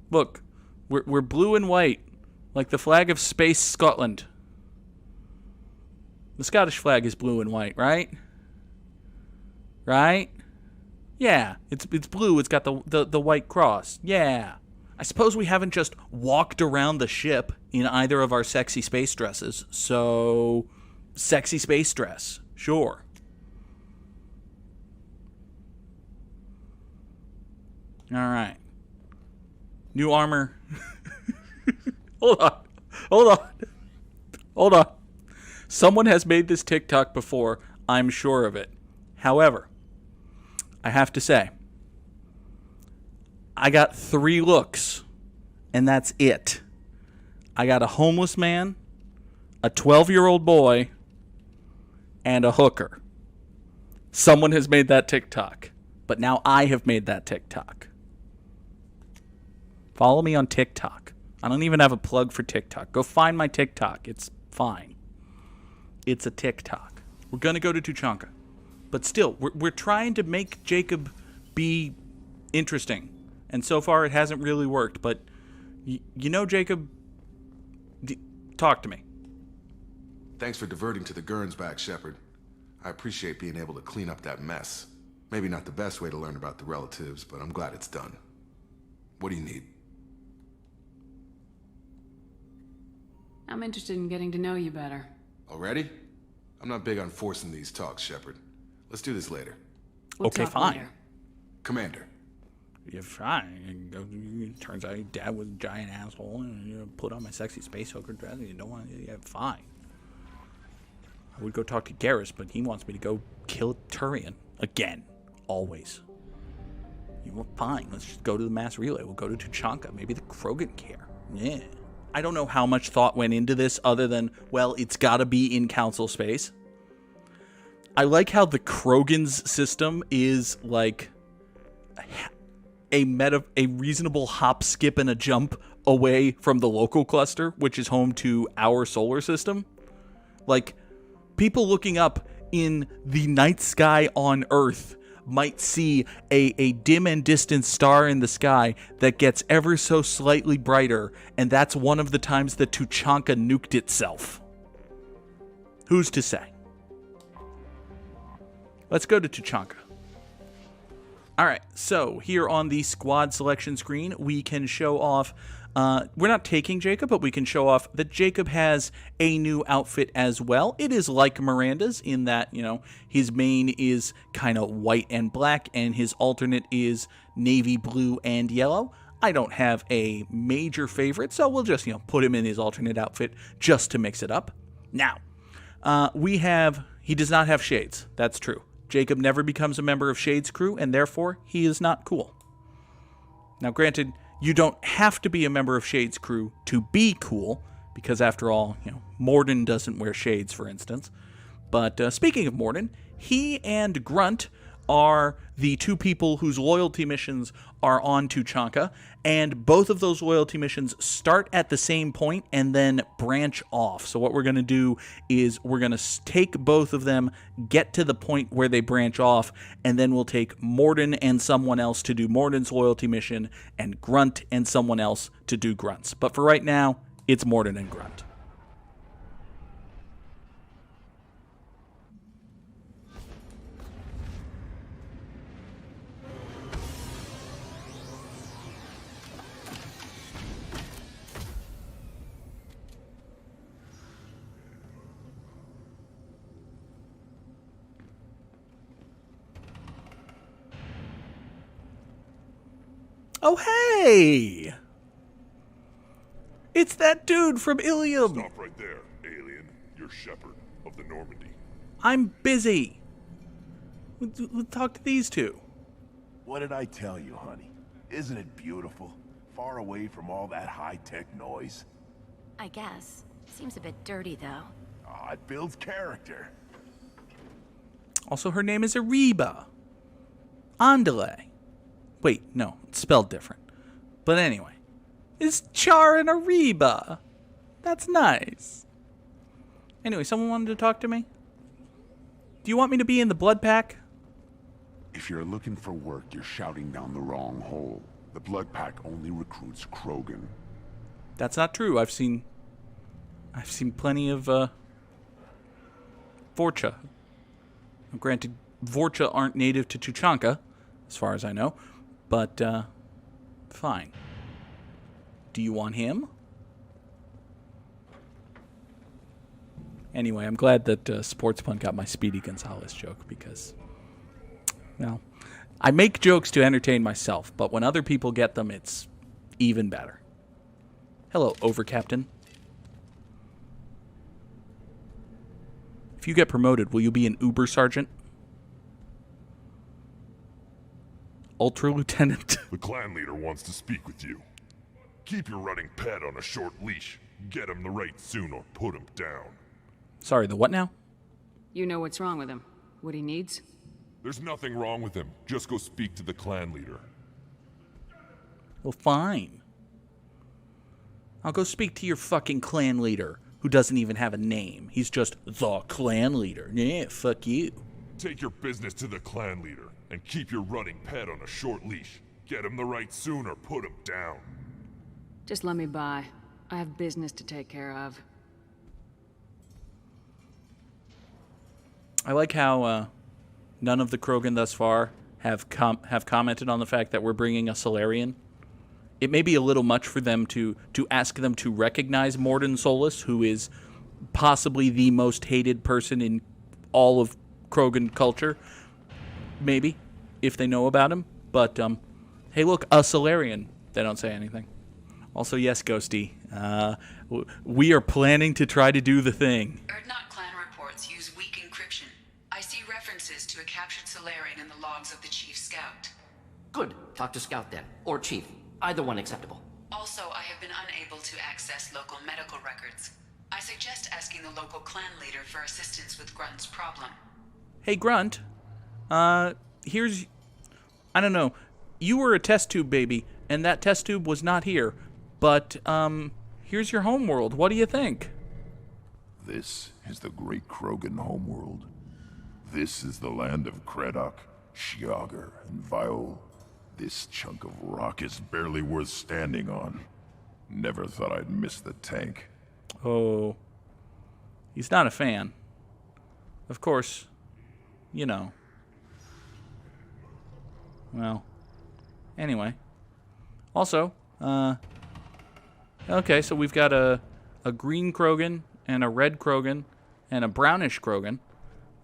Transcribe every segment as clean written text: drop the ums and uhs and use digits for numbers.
Look, we're blue and white, like the flag of Space Scotland. The Scottish flag is blue and white, right? Right? Yeah, it's blue. It's got the white cross. Yeah. I suppose we haven't just walked around the ship in either of our sexy space dresses, so sexy space dress, sure. All right. New armor. Hold on. Someone has made this TikTok before, I'm sure of it. However, I have to say, I got 3 looks, and that's it. I got a homeless man, a 12-year-old boy, and a hooker. Someone has made that TikTok, but now I have made that TikTok. Follow me on TikTok. I don't even have a plug for TikTok. Go find my TikTok. It's fine. It's a TikTok. We're going to go to Tuchanka. But still, we're trying to make Jacob be interesting. And so far, it hasn't really worked. But, you know, Jacob, talk to me. Thanks for diverting to the Gurns back, Shepard. I appreciate being able to clean up that mess. Maybe not the best way to learn about the relatives, but I'm glad it's done. What do you need? I'm interested in getting to know you better. Already? I'm not big on forcing these talks, Shepard. Let's do this later. We'll okay, talk fine. later. Commander. You're fine. Turns out your dad was a giant asshole, and you put on my sexy space hooker dress, and you don't want to. Yeah, fine. I would go talk to Garrus, but he wants me to go kill Turian again, always. You were fine. Let's just go to the mass relay. We'll go to Tuchanka. Maybe the Krogan care. Yeah. I don't know how much thought went into this other than, well, it's got to be in council space. I like how the Krogan's system is like a reasonable hop, skip, and a jump away from the local cluster, which is home to our solar system. Like, people looking up in the night sky on Earth might see a dim and distant star in the sky that gets ever so slightly brighter, and that's one of the times that Tuchanka nuked itself. Who's to say? Let's go to Tuchanka. Alright, so here on the squad selection screen, we can show off, we're not taking Jacob, but we can show off that Jacob has a new outfit as well. It is like Miranda's in that, you know, his main is kind of white and black, and his alternate is navy blue and yellow. I don't have a major favorite, so we'll just, you know, put him in his alternate outfit just to mix it up. Now, he does not have shades. That's true. Jacob never becomes a member of Shade's crew, and therefore, he is not cool. Now, granted, you don't have to be a member of Shade's crew to be cool, because after all, you know, Mordin doesn't wear shades, for instance. But speaking of Mordin, he and Grunt are the 2 people whose loyalty missions are on Tuchanka, and both of those loyalty missions start at the same point and then branch off. So what we're going to do is we're going to take both of them, get to the point where they branch off, and then we'll take Mordin and someone else to do Mordin's loyalty mission, and Grunt and someone else to do Grunt's. But for right now, it's Mordin and Grunt. Oh, hey! It's that dude from Ilium! Stop right there, alien. You're Shepard of the Normandy. I'm busy. We'll talk to these 2. What did I tell you, honey? Isn't it beautiful? Far away from all that high-tech noise. I guess. Seems a bit dirty, though. Ah, it builds character. Also, her name is Ariba. Andale. Wait, no, it's spelled different. But anyway, it's Char and Ariba. That's nice. Anyway, someone wanted to talk to me? Do you want me to be in the blood pack? If you're looking for work, you're shouting down the wrong hole. The Blood Pack only recruits Krogan. That's not true. I've seen plenty of Vorcha. Granted, Vorcha aren't native to Tuchanka, as far as I know, but fine. Do you want him? Anyway, I'm glad that Sportspun got my Speedy Gonzalez joke because, well, I make jokes to entertain myself, but when other people get them, it's even better. Hello, Overcaptain. If you get promoted, will you be an Uber Sergeant? Ultra Lieutenant. The clan leader wants to speak with you. Keep your running pet on a short leash. Get him the right soon or put him down. Sorry, the what now? You know what's wrong with him. What he needs? There's nothing wrong with him. Just go speak to the clan leader. Well, fine. I'll go speak to your fucking clan leader, who doesn't even have a name. He's just the clan leader. Yeah, fuck you. Take your business to the clan leader, and keep your running pet on a short leash. Get him the right soon or put him down. Just let me by. I have business to take care of. I like how none of the Krogan thus far have commented on the fact that we're bringing a Solarian. It may be a little much for them to ask them to recognize Mordin Solus, who is possibly the most hated person in all of Krogan culture. Maybe, if they know about him. But, hey, look, a Solarian. They don't say anything. Also, yes, Ghosty. We are planning to try to do the thing. Erdnot clan reports use weak encryption. I see references to a captured Solarian in the logs of the Chief Scout. Good. Talk to Scout then. Or Chief. Either one acceptable. Also, I have been unable to access local medical records. I suggest asking the local clan leader for assistance with Grunt's problem. Hey, Grunt. Here's... I don't know. You were a test tube baby, and that test tube was not here. But, here's your homeworld. What do you think? This is the great Krogan homeworld. This is the land of Kredok, Shiagar, and Viol. This chunk of rock is barely worth standing on. Never thought I'd miss the tank. Oh. He's not a fan. Of course, you know. Well, anyway. Also, okay, so we've got a green Krogan and a red Krogan and a brownish Krogan.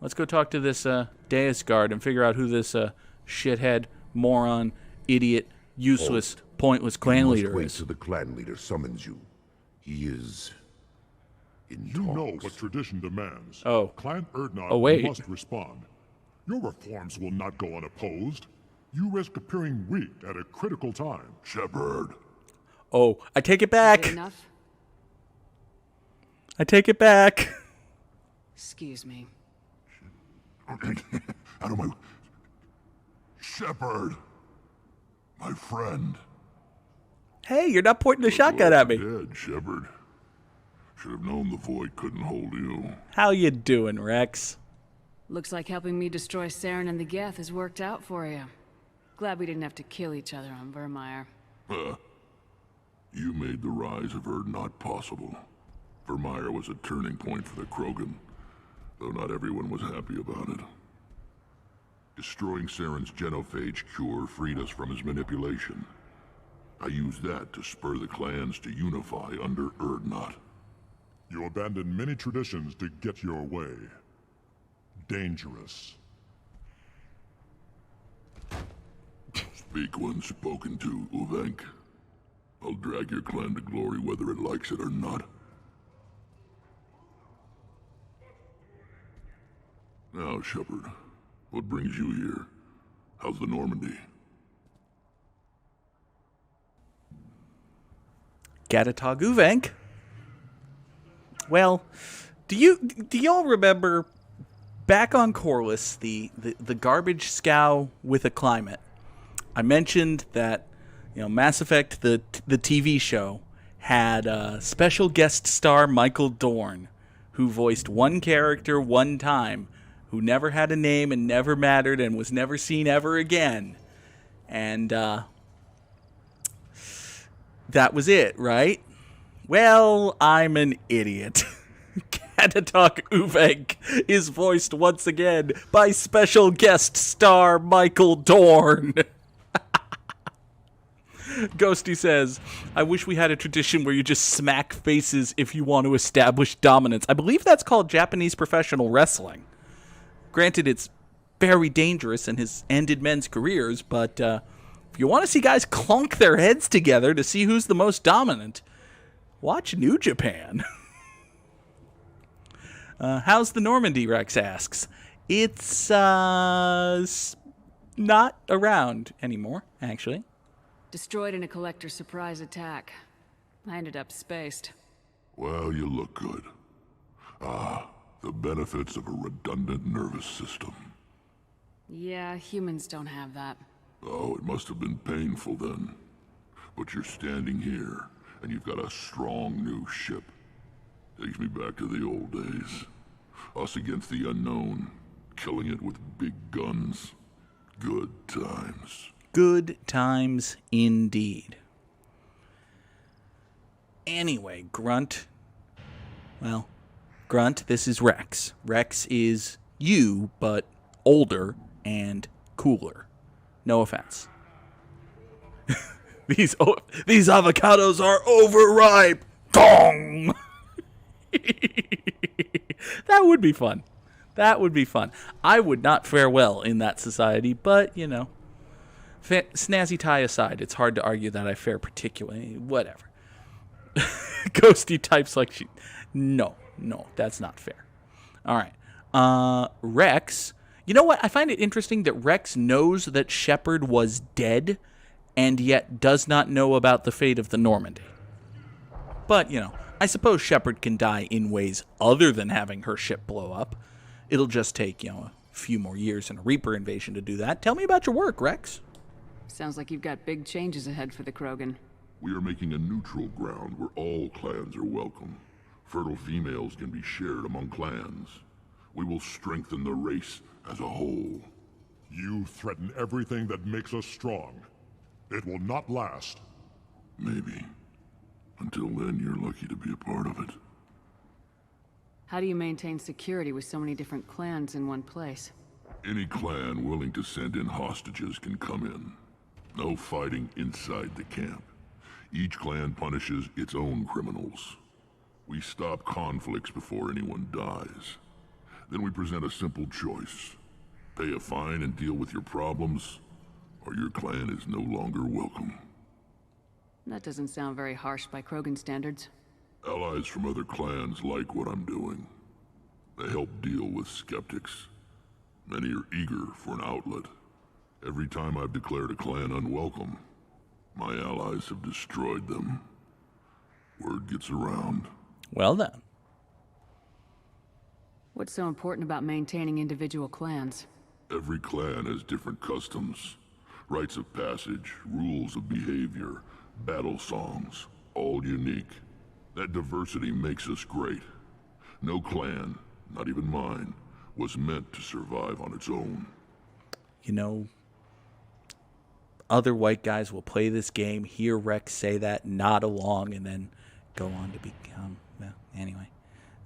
Let's go talk to this Deus Guard and figure out who this shithead, moron, idiot, useless, pointless clan leader wait is. till the clan leader summons you. He is in You know talks. what tradition demands. Oh. Clan Erdnot Oh, wait. must respond. Your reforms will not go unopposed. You risk appearing weak at a critical time. Shepard. Oh, I take it back. Enough? I take it back. Excuse me. Out of my... Shepard. My friend. Hey, you're not pointing the shotgun at me. Dead, Shepard. Should have known the void couldn't hold you. How you doing, Rex? Looks like helping me destroy Saren and the Geth has worked out for you. Glad we didn't have to kill each other on Vermeer. You made the rise of Erdnot possible. Vermeer was a turning point for the Krogan, though not everyone was happy about it. Destroying Saren's genophage cure freed us from his manipulation. I used that to spur the clans to unify under Erdnot. You abandoned many traditions to get your way. Dangerous. Speak when spoken to, Uvenk. I'll drag your clan to glory whether it likes it or not. Now, Shepard, what brings you here? How's the Normandy? Gatatog Uvenk. Well, do y'all remember back on Corliss, the garbage scow with a climate? I mentioned that, you know, Mass Effect, the TV show, had special guest star Michael Dorn, who voiced one character one time, who never had a name and never mattered and was never seen ever again. And That was it, right? Well, I'm an idiot. Catatalk Uvek is voiced once again by special guest star Michael Dorn. Ghosty says, I wish we had a tradition where you just smack faces if you want to establish dominance. I believe that's called Japanese professional wrestling. Granted, it's very dangerous and has ended men's careers, but if you want to see guys clunk their heads together to see who's the most dominant, watch New Japan. How's the Normandy, Rex asks. It's not around anymore, actually. Destroyed in a collector surprise attack. I ended up spaced. Well, you look good. The benefits of a redundant nervous system. Yeah, humans don't have that. Oh, it must have been painful then. But you're standing here, and you've got a strong new ship. Takes me back to the old days. Us against the unknown, killing it with big guns. Good times. Good times indeed. Anyway, Grunt. Well, Grunt, this is Rex. Rex is you, but older and cooler. No offense. These avocados are overripe. Dong! That would be fun. That would be fun. I would not fare well in that society, but, you know. Snazzy tie aside, it's hard to argue that I fare particularly. Whatever. Ghosty types like she... No, that's not fair. All right. Rex... You know what? I find it interesting that Rex knows that Shepard was dead and yet does not know about the fate of the Normandy. But, you know, I suppose Shepard can die in ways other than having her ship blow up. It'll just take, you know, a few more years and a Reaper invasion to do that. Tell me about your work, Rex. Sounds like you've got big changes ahead for the Krogan. We are making a neutral ground where all clans are welcome. Fertile females can be shared among clans. We will strengthen the race as a whole. You threaten everything that makes us strong. It will not last. Maybe. Until then, you're lucky to be a part of it. How do you maintain security with so many different clans in one place? Any clan willing to send in hostages can come in. No fighting inside the camp. Each clan punishes its own criminals. We stop conflicts before anyone dies. Then we present a simple choice. Pay a fine and deal with your problems, or your clan is no longer welcome. That doesn't sound very harsh by Krogan standards. Allies from other clans like what I'm doing. They help deal with skeptics. Many are eager for an outlet. Every time I've declared a clan unwelcome, my allies have destroyed them. Word gets around. Well then. What's so important about maintaining individual clans? Every clan has different customs, rites of passage, rules of behavior, battle songs, all unique. That diversity makes us great. No clan, not even mine, was meant to survive on its own. You know, other white guys will play this game, hear Rex say that, nod along, and then go on to become, well, anyway.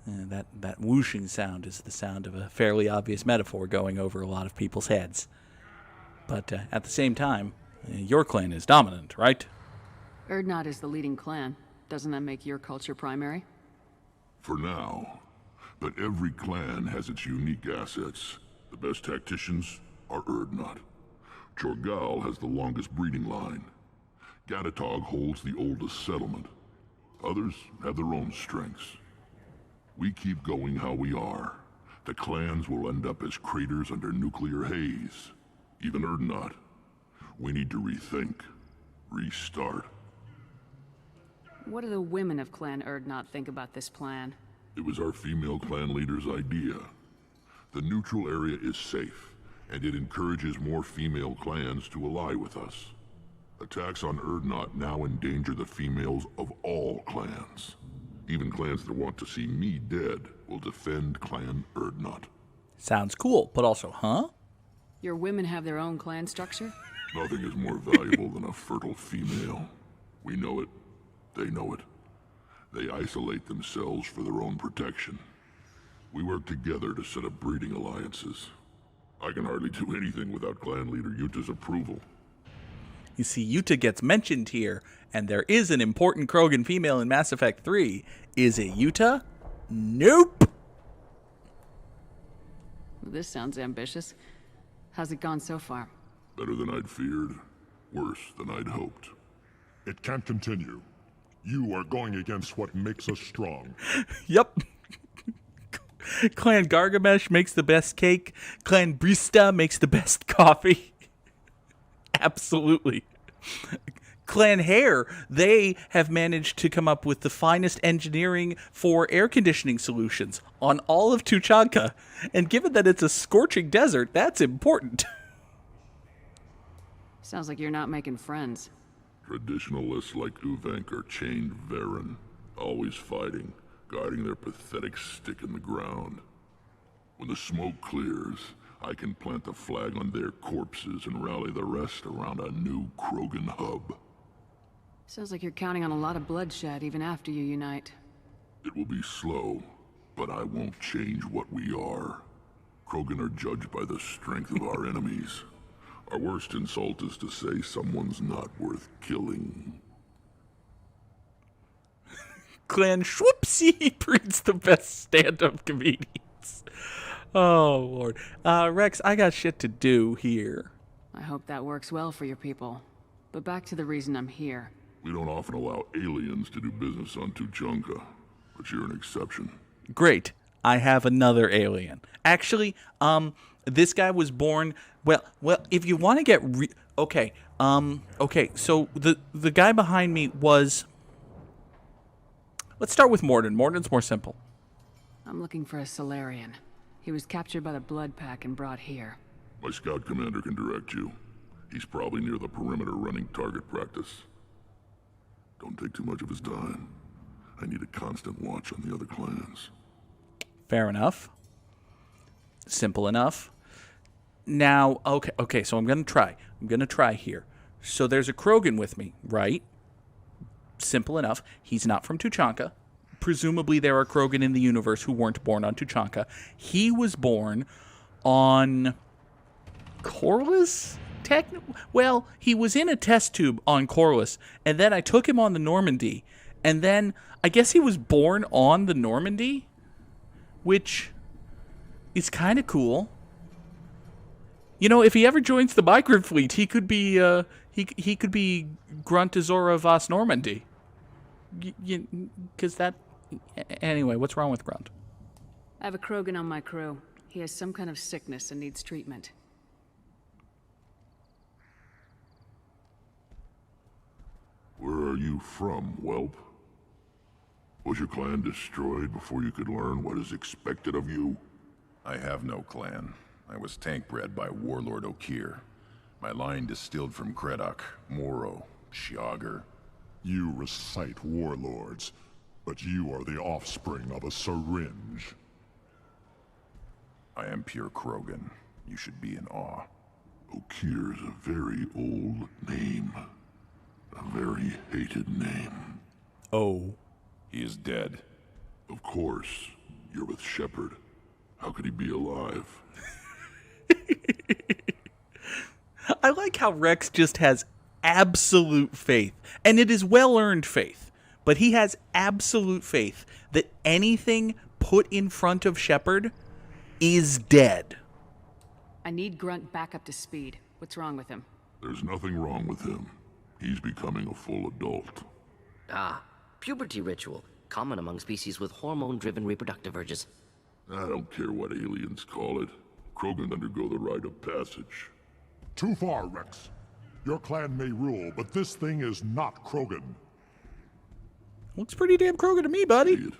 That whooshing sound is the sound of a fairly obvious metaphor going over a lot of people's heads. But at the same time, your clan is dominant, right? Urdnot is the leading clan. Doesn't that make your culture primary? For now. But every clan has its unique assets. The best tacticians are Urdnot. Chorgal has the longest breeding line. Gatatog holds the oldest settlement. Others have their own strengths. We keep going how we are. The clans will end up as craters under nuclear haze. Even Urdnot. We need to rethink. Restart. What do the women of Clan Urdnot think about this plan? It was our female clan leader's idea. The neutral area is safe, and it encourages more female clans to ally with us. Attacks on Urdnot now endanger the females of all clans. Even clans that want to see me dead will defend Clan Urdnot. Sounds cool, but also, huh? Your women have their own clan structure? Nothing is more valuable than a fertile female. We know it, They know it. They isolate themselves for their own protection. We work together to set up breeding alliances. I can hardly do anything without clan leader Yuta's approval. You see, Yuta gets mentioned here, and there is an important Krogan female in Mass Effect 3. Is it Yuta? Nope! This sounds ambitious. How's it gone so far? Better than I'd feared. Worse than I'd hoped. It can't continue. You are going against what makes us strong. Yep. Clan Gargamesh makes the best cake. Clan Brista makes the best coffee. Absolutely. Clan Hare, they have managed to come up with the finest engineering for air conditioning solutions on all of Tuchanka. And given that it's a scorching desert, that's important. Sounds like you're not making friends. Traditionalists like Uvenk are chained Varen, always fighting, guarding their pathetic stick in the ground. When the smoke clears, I can plant a flag on their corpses and rally the rest around a new Krogan hub. Sounds like you're counting on a lot of bloodshed even after you unite. It will be slow, but I won't change what we are. Krogan are judged by the strength of our enemies. Our worst insult is to say someone's not worth killing. Clan Schwoopsie breeds the best stand-up comedians. Oh, Lord. Rex, I got shit to do here. I hope that works well for your people. But back to the reason I'm here. We don't often allow aliens to do business on Tuchanka, but you're an exception. Great. I have another alien. Actually, this guy was born... Well, if you want to get... Okay, so the guy behind me was... Let's start with Mordin. Mordin's more simple. I'm looking for a Solarian. He was captured by the Blood Pack and brought here. My scout commander can direct you. He's probably near the perimeter running target practice. Don't take too much of his time. I need a constant watch on the other clans. Fair enough. Simple enough. Now, okay, so I'm going to try here. So there's a Krogan with me, right? Simple enough. He's not from Tuchanka. Presumably there are Krogan in the universe who weren't born on Tuchanka. He was born on Corliss? Well, he was in a test tube on Corliss, and then I took him on the Normandy, and then I guess he was born on the Normandy, which is kind of cool. You know, if he ever joins the migrant fleet, he could be he could be Grunt Azora Vas Normandy. Because that... Anyway, what's wrong with Grunt? I have a Krogan on my crew. He has some kind of sickness and needs treatment. Where are you from, whelp? Was your clan destroyed before you could learn what is expected of you? I have no clan. I was tank bred by Warlord Okir. My line distilled from Kredok, Moro, Shiagar. You recite warlords, but you are the offspring of a syringe. I am pure Krogan. You should be in awe. Okir's a very old name. A very hated name. Oh. He is dead. Of course. You're with Shepard. How could he be alive? I like how Rex just has absolute faith, and it is well-earned faith, but he has absolute faith that anything put in front of Shepard is dead. I need Grunt back up to speed. What's wrong with him? There's nothing wrong with him. He's becoming a full adult. Ah, puberty ritual. Common among species with hormone-driven reproductive urges. I don't care what aliens call it. Krogan undergo the rite of passage. Too far, Rex. Your clan may rule, but this thing is not Krogan. Looks pretty damn Krogan to me, buddy. Idiot.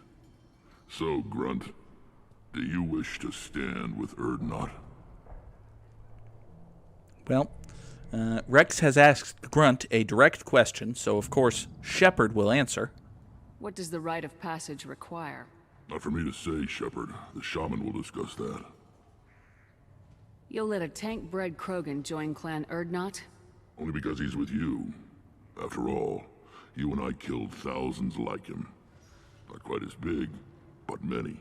So, Grunt, do you wish to stand with Erdnot? Well, Rex has asked Grunt a direct question, so of course Shepard will answer. What does the rite of passage require? Not for me to say, Shepard. The shaman will discuss that. You'll let a tank-bred Krogan join Clan Erdnot? Only because he's with you. After all, You and I killed thousands like him. Not quite as big, but many.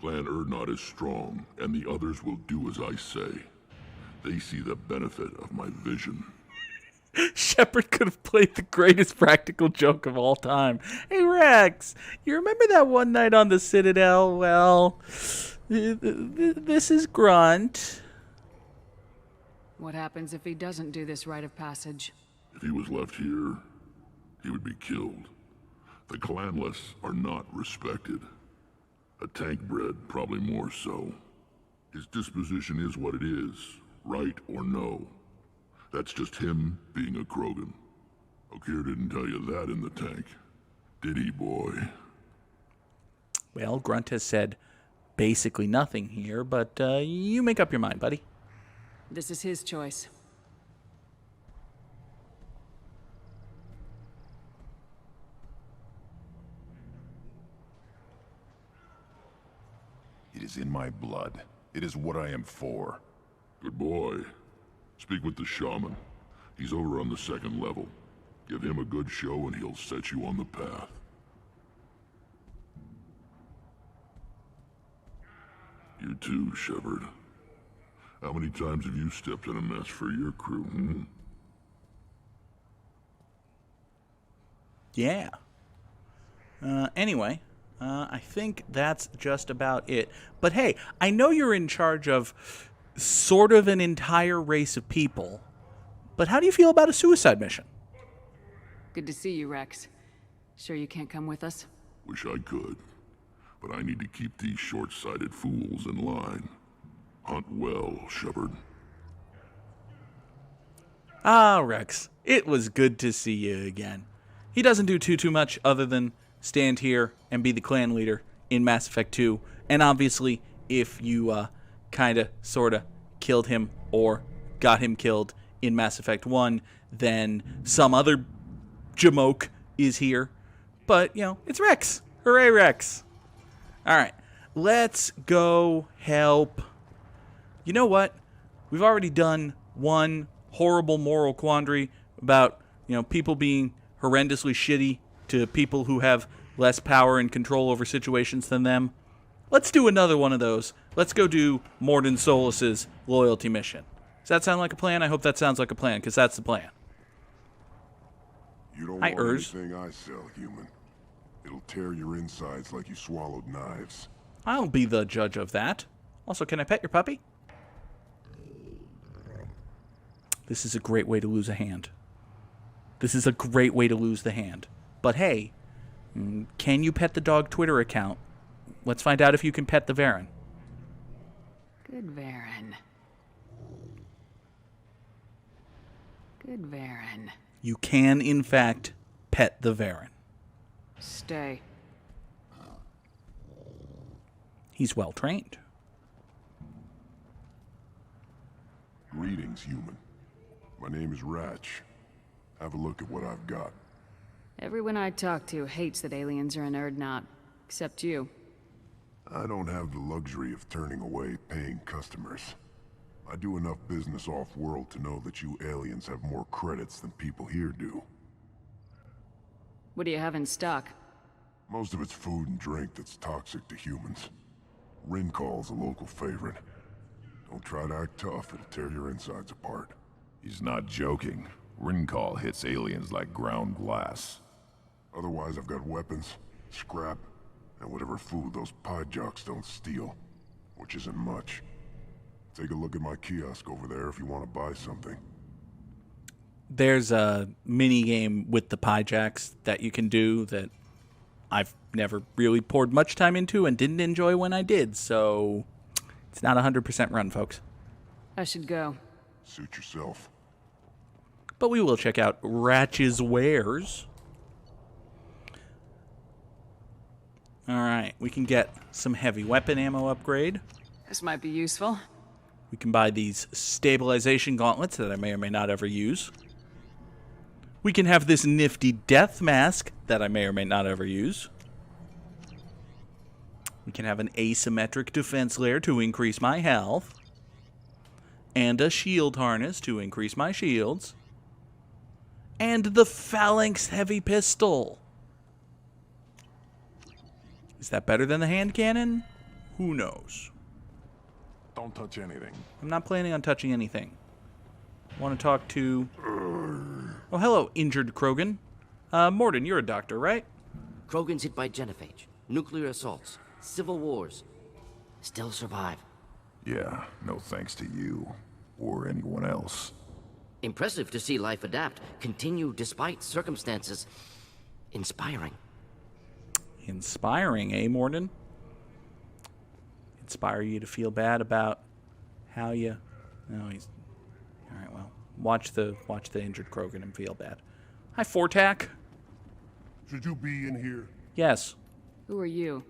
Clan Urdnot is strong, and the others will do as I say. They see the benefit of my vision. Shepard could have played the greatest practical joke of all time. Hey, Rex, you remember that one night on the Citadel? Well, this is Grunt. What happens if he doesn't do this rite of passage? If he was left here, he would be killed. The clanless are not respected. A tank bred, probably more so. His disposition is what it is, right or no. That's just him being a Krogan. Okir didn't tell you that in the tank, did he, boy? Well, Grunt has said basically nothing here, but you make up your mind, buddy. This is his choice. It is in my blood. It is what I am for. Good boy. Speak with the shaman. He's over on the second level. Give him a good show and he'll set you on the path. You too, Shepard. How many times have you stepped in a mess for your crew, hmm? Yeah. Anyway, I think that's just about it. But hey, I know you're in charge of sort of an entire race of people, but how do you feel about a suicide mission? Good to see you, Rex. Sure you can't come with us? Wish I could, but I need to keep these short-sighted fools in line. Hunt well, Shepard. Ah, Rex, it was good to see you again. He doesn't do too much other than stand here and be the clan leader in Mass Effect 2, and obviously, if you kinda, sorta killed him or got him killed in Mass Effect 1, then some other jamoke is here. But, you know, it's Rex. Hooray, Rex. Alright, let's go help. You know what? We've already done one horrible moral quandary about, you know, people being horrendously shitty to people who have less power and control over situations than them. Let's do another one of those. Let's go do Mordin Solus's loyalty mission. Does that sound like a plan? I hope that sounds like a plan, because that's the plan. You don't Hi, want Urs. anything I sell, human. It'll tear your insides like you swallowed knives. I'll be the judge of that. Also, can I pet your puppy? This is a great way to lose a hand. This is a great way to lose the hand. But hey, can you pet the dog Twitter account? Let's find out if you can pet the Varen. Good Varen. Good Varen. You can, in fact, pet the Varen. Stay. He's well trained. Greetings, human. My name is Ratch. Have a look at what I've got. Everyone I talk to hates that aliens are an Urdnot. Except you. I don't have the luxury of turning away paying customers. I do enough business off-world to know that you aliens have more credits than people here do. What do you have in stock? Most of it's food and drink that's toxic to humans. Rincall's a local favorite. Don't try to act tough, it'll tear your insides apart. He's not joking. Rincall hits aliens like ground glass. Otherwise, I've got weapons, scrap, and whatever food those pie jocks don't steal. Which isn't much. Take a look at my kiosk over there if you want to buy something. There's a mini game with the pie jacks that you can do that I've never really poured much time into and didn't enjoy when I did, so it's not 100% run, folks. I should go. Suit yourself. But we will check out Ratch's wares. Alright, we can get some heavy weapon ammo upgrade. This might be useful. We can buy these stabilization gauntlets that I may or may not ever use. We can have this nifty death mask that I may or may not ever use. We can have an asymmetric defense layer to increase my health. And a shield harness to increase my shields. And the phalanx heavy pistol. Is that better than the hand cannon? Who knows? Don't touch anything. I'm not planning on touching anything. I want to talk to... Oh, hello, injured Krogan. Mordin, you're a doctor, right? Krogan's hit by genophage, nuclear assaults, civil wars. Still survive. Yeah, no thanks to you. Or anyone else. Impressive to see life adapt, continue despite circumstances. Inspiring. Inspiring, eh, Mordin? Inspire you to feel bad about how you... No, he's... Alright, well, watch the injured Krogan and feel bad. Hi, Fortak. Should you be in here? Yes. Who are you?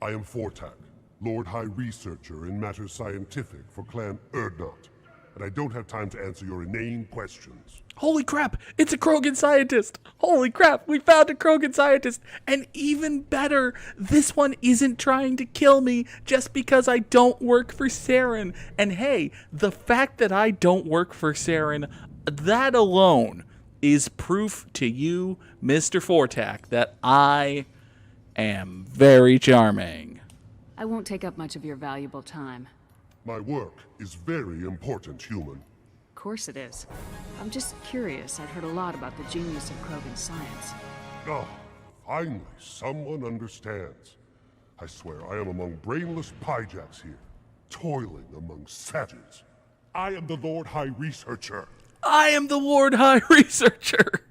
I am Fortak, Lord High Researcher in matters scientific for Clan Urdnot, and I don't have time to answer your inane questions. Holy crap, it's a Krogan scientist! Holy crap, we found a Krogan scientist! And even better, this one isn't trying to kill me just because I don't work for Saren. And hey, the fact that I don't work for Saren, that alone is proof to you, Mr. Fortak, that I am very charming. I won't take up much of your valuable time. My work is very important, human. Of course it is. I'm just curious. I'd heard a lot about the genius of Krogan science. Oh, finally, someone understands. I swear I am among brainless pyjaks here, toiling among savages. I am the Lord High Researcher. I am the Lord High Researcher.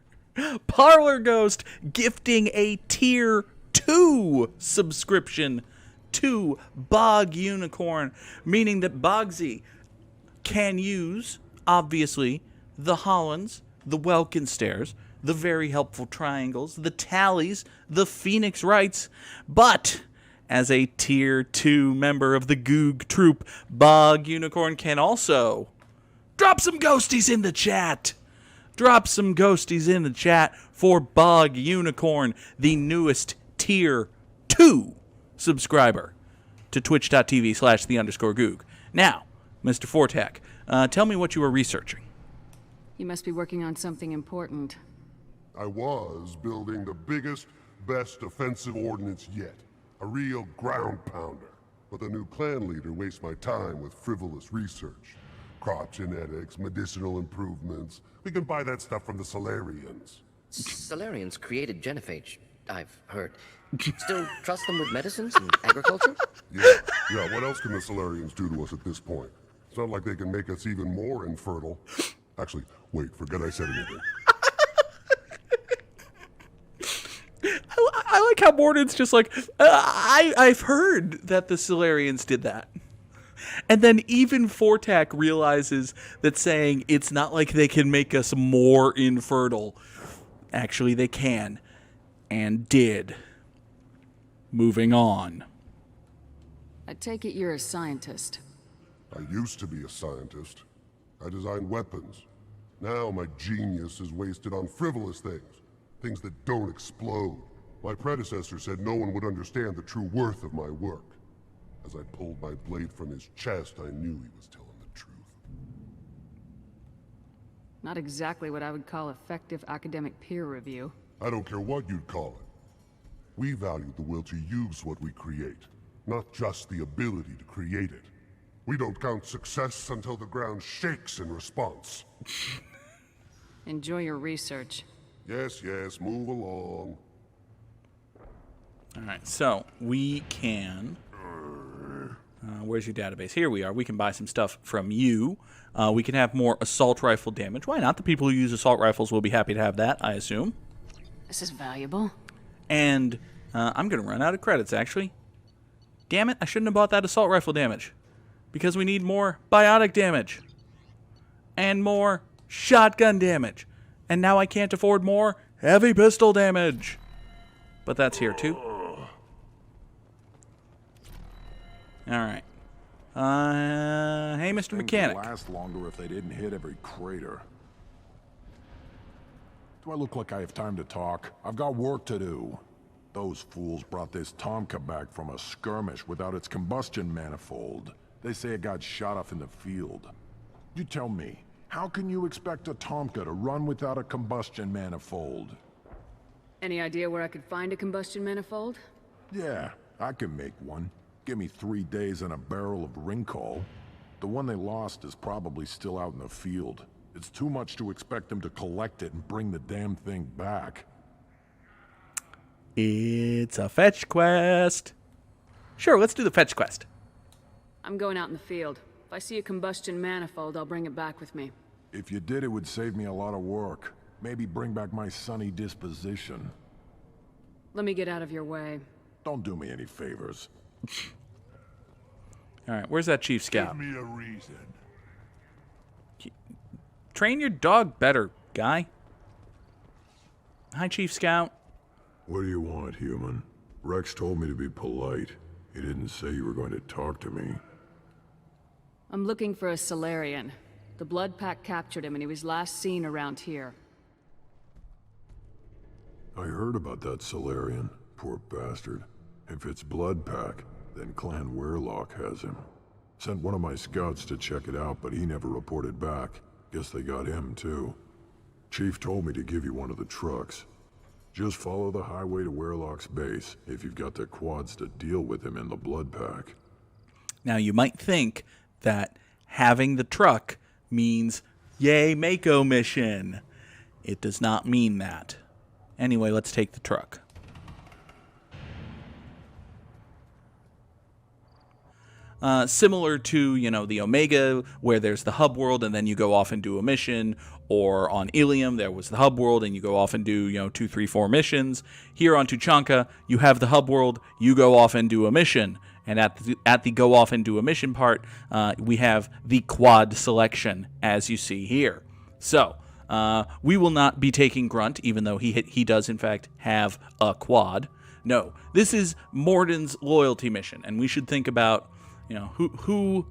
Parlor Ghost gifting a Tier 2 subscription to Bog Unicorn, meaning that Bogsy can use, obviously, the Hollands, the Welkin Stairs, the very helpful triangles, the tallies, the Phoenix Rights, but as a Tier 2 member of the Goog Troop, Bog Unicorn can also drop some ghosties in the chat. Drop some ghosties in the chat for Bog Unicorn, the newest Tier 2 subscriber to twitch.tv/the_Goog. Now, Mr. Fortak, tell me what you were researching. You must be working on something important. I was building the biggest, best offensive ordnance yet. A real ground pounder. But the new clan leader wastes my time with frivolous research. Crop genetics, medicinal improvements. We can buy that stuff from the Solarians. Solarians created genophage, I've heard. Still trust them with medicines and agriculture? Yeah, what else can the Solarians do to us at this point? It's not like they can make us even more infertile. Actually, wait, forget I said anything. I like how Mordin's just like, I've heard that the Solarians did that. And then even Fortak realizes that saying it's not like they can make us more infertile. Actually, they can. And did. Moving on. I take it you're a scientist. I used to be a scientist. I designed weapons. Now my genius is wasted on frivolous things. Things that don't explode. My predecessor said no one would understand the true worth of my work. As I pulled my blade from his chest, I knew he was telling the truth. Not exactly what I would call effective academic peer review. I don't care what you'd call it. We value the will to use what we create, not just the ability to create it. We don't count success until the ground shakes in response. Enjoy your research. Yes, move along. Alright, so we can... where's your database? Here we are. We can buy some stuff from you. We can have more assault rifle damage. Why not? The people who use assault rifles will be happy to have that, I assume. This is valuable. And I'm going to run out of credits, actually. Damn it, I shouldn't have bought that assault rifle damage. Because we need more biotic damage. And more shotgun damage. And now I can't afford more heavy pistol damage. But that's here, too. Alright. Hey, Mr. Mechanic. Things would last longer if they didn't hit every crater. Do I look like I have time to talk? I've got work to do. Those fools brought this Tuchanka back from a skirmish without its combustion manifold. They say it got shot off in the field. You tell me, How can you expect a Tomka to run without a combustion manifold? Any idea where I could find a combustion manifold? Yeah, I can make one. Give me 3 days and a barrel of Rincol. The one they lost is probably still out in the field. It's too much to expect them to collect it and bring the damn thing back. It's a fetch quest. Sure, let's do the fetch quest. I'm going out in the field. If I see a combustion manifold, I'll bring it back with me. If you did, it would save me a lot of work. Maybe bring back my sunny disposition. Let me get out of your way. Don't do me any favors. All right, where's that Chief Scout? Give me a reason. Train your dog better, guy. Hi, Chief Scout. What do you want, human? Rex told me to be polite. He didn't say you were going to talk to me. I'm looking for a Solarian. The Blood Pack captured him and he was last seen around here. I heard about that Solarian. Poor bastard. If it's Blood Pack, then Clan Werelock has him. Sent one of my scouts to check it out, but he never reported back. Guess they got him, too. Chief told me to give you one of the trucks. Just follow the highway to Werelock's base if you've got the quads to deal with him in the Blood Pack. Now, you might think that having the truck means, yay, Mako mission. It does not mean that. Anyway, let's take the truck. Similar to, the Omega, where there's the hub world and then you go off and do a mission, or on Ilium, there was the hub world and you go off and do, 2, 3, 4 missions. Here on Tuchanka, you have the hub world, you go off and do a mission. And at the go off and do a mission part, we have the quad selection, as you see here. So, we will not be taking Grunt, even though he does, in fact, have a quad. No, this is Mordin's loyalty mission, and we should think about who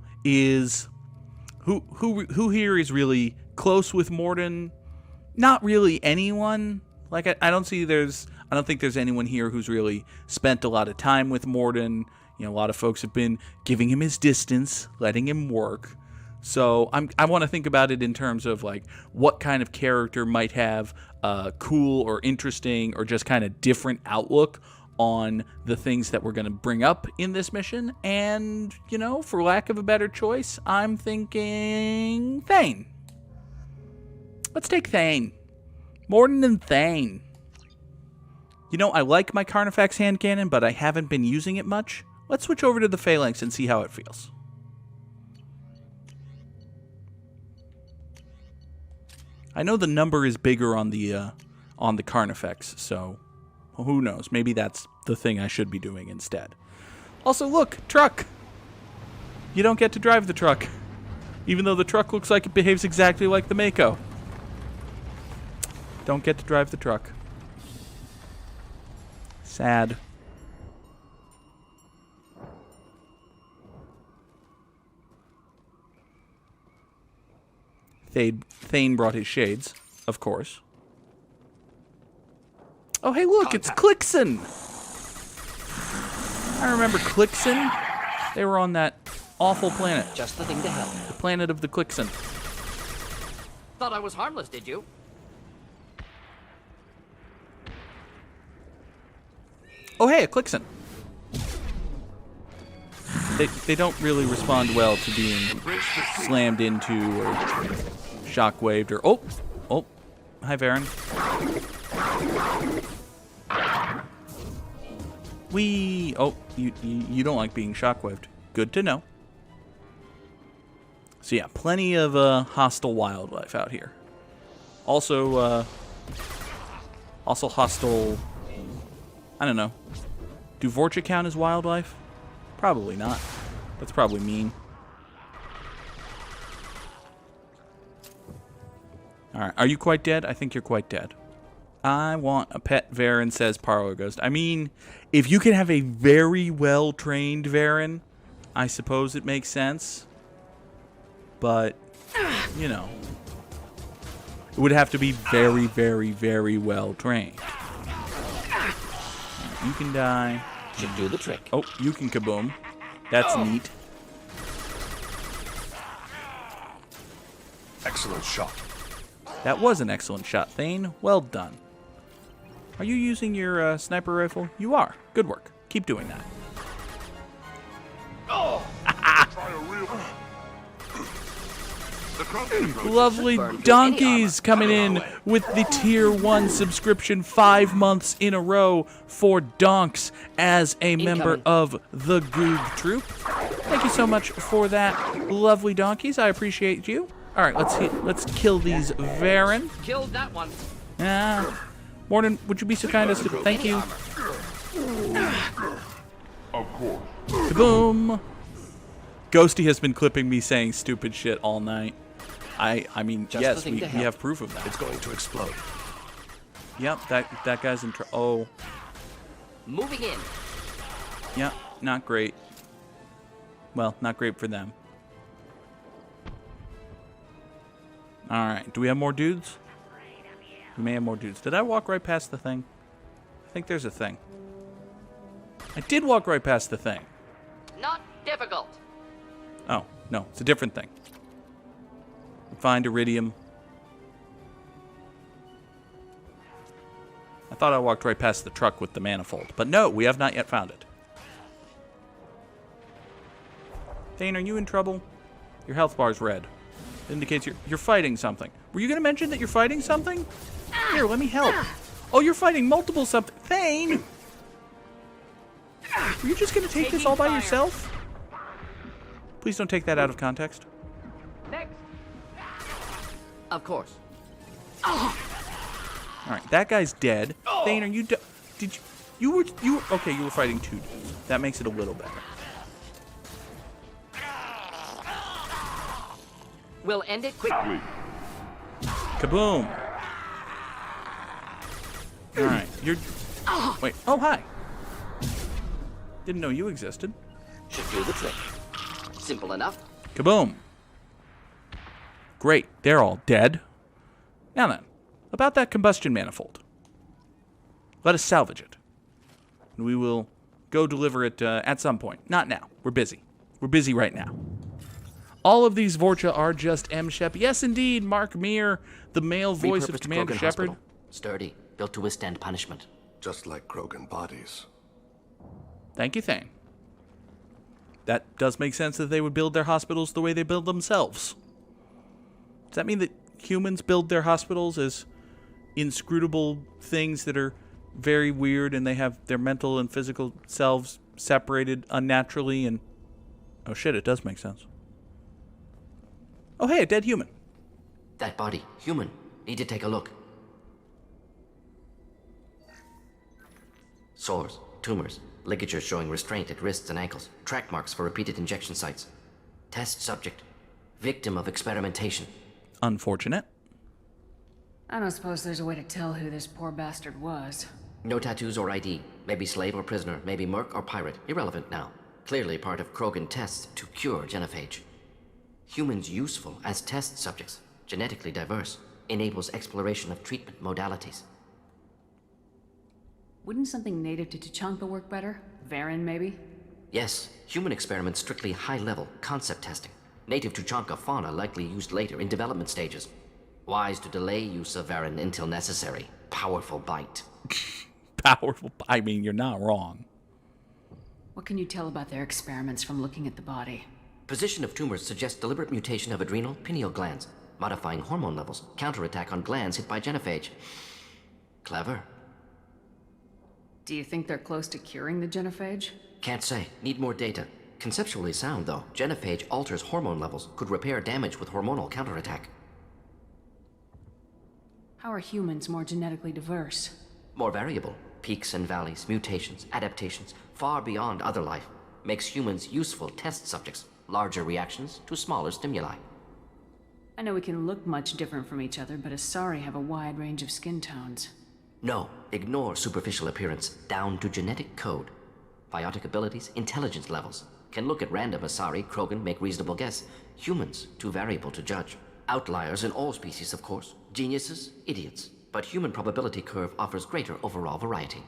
here is really close with Mordin. Not really anyone. Like I don't think there's anyone here who's really spent a lot of time with Mordin. A lot of folks have been giving him his distance, letting him work. So I want to think about it in terms of like what kind of character might have a cool or interesting or just kind of different outlook on the things that we're going to bring up in this mission. And, for lack of a better choice, I'm thinking Thane. Let's take Thane. Mordin and Thane. I like my Carnifex hand cannon, but I haven't been using it much. Let's switch over to the Phalanx and see how it feels. I know the number is bigger on the Carnifex, so who knows? Maybe that's the thing I should be doing instead. Also, look, truck. You don't get to drive the truck, even though the truck looks like it behaves exactly like the Mako. Don't get to drive the truck. Sad. Thane brought his shades, of course. Oh, hey, look, it's Clixon. I remember Clixon. They were on that awful planet. Just the thing to help. The planet of the Clixon. Thought I was harmless, did you? Oh, hey, a Clixon. They don't really respond well to being slammed into or shockwaved or... Oh, hi, Varen. Oh, you don't like being shockwaved. Good to know. So yeah, plenty of hostile wildlife out here. Also hostile... I don't know. Do Vorcha count as wildlife? Probably not. That's probably mean. Alright, are you quite dead? I think you're quite dead. I want a pet Varen, says Parlor Ghost. I mean, if you can have a very well-trained Varen, I suppose it makes sense. But, it would have to be very, very, very well-trained. You can die. Should do the trick. Oh, you can kaboom. That's neat. excellent shot. That was an excellent shot, Thane. Well done. Are you using your sniper rifle? You are. Good work. Keep doing that. Lovely donkeys coming in with the Tier 1 subscription 5 months in a row for Donks as a member of the Goog Troop. Thank you so much for that, lovely donkeys. I appreciate you. All right, let's kill these Varen. Killed that one. Mordin, would you be so kind as to thank you? Of course. Kaboom! Ghosty has been clipping me saying stupid shit all night. I mean, yes, we have proof of that. It's going to explode. Yep, that guy's in trouble. Oh. Moving in. Yep, not great. Well, not great for them. Alright, do we have more dudes? We may have more dudes. Did I walk right past the thing? I think there's a thing. I did walk right past the thing. Not difficult. Oh, no, it's a different thing. Find iridium. I thought I walked right past the truck with the manifold, but no, we have not yet found it. Thane, are you in trouble? Your health bar's red. It indicates you're fighting something. Were you going to mention that you're fighting something? Here, let me help. Oh, you're fighting multiple something. Thane! Were you just going to take this all by yourself? Please don't take that out of context. Next. Of course. All right, that guy's dead. Thane, are you did you were okay, you were fighting two dudes. That makes it a little better. We'll end it quickly. Kaboom. All right, you're wait. Oh, hi. Didn't know you existed. Should do the trick. Simple enough. Kaboom. Great, they're all dead. Now then, about that combustion manifold. Let us salvage it. And we will go deliver it at some point. Not now. We're busy. We're busy right now. All of these Vorcha are just M. Shep. Yes, indeed, Mark Meir, the male voice of Commander Krogan Shepard. Hospital. Sturdy, built to withstand punishment. Just like Krogan bodies. Thank you, Thane. That does make sense that they would build their hospitals the way they build themselves. Does that mean that humans build their hospitals as inscrutable things that are very weird and they have their mental and physical selves separated unnaturally and... Oh shit, it does make sense. Oh hey, a dead human. That body, human. Need to take a look. Sores, tumors, ligatures showing restraint at wrists and ankles, track marks for repeated injection sites. Test subject, victim of experimentation. Unfortunate. I don't suppose there's a way to tell who this poor bastard was. No tattoos or ID. Maybe slave or prisoner. Maybe merc or pirate. Irrelevant now. Clearly part of Krogan tests to cure genophage. Humans useful as test subjects. Genetically diverse. Enables exploration of treatment modalities. Wouldn't something native to Tuchanka work better? Varen, maybe? Yes. Human experiments strictly high-level concept testing. Native Tuchanka fauna likely used later in development stages. Wise to delay use of Varen until necessary. Powerful bite. Powerful. I mean, you're not wrong. What can you tell about their experiments from looking at the body? Position of tumors suggests deliberate mutation of adrenal pineal glands, modifying hormone levels, counterattack on glands hit by genophage. Clever. Do you think they're close to curing the genophage? Can't say. Need more data. Conceptually sound, though. Genophage alters hormone levels, could repair damage with hormonal counterattack. How are humans more genetically diverse? More variable. Peaks and valleys, mutations, adaptations, far beyond other life. Makes humans useful test subjects. Larger reactions to smaller stimuli. I know we can look much different from each other, but Asari have a wide range of skin tones. No, ignore superficial appearance, down to genetic code. Biotic abilities, intelligence levels. Can look at random Asari, Krogan, make reasonable guess. Humans, too variable to judge. Outliers in all species, of course. Geniuses, idiots. But human probability curve offers greater overall variety.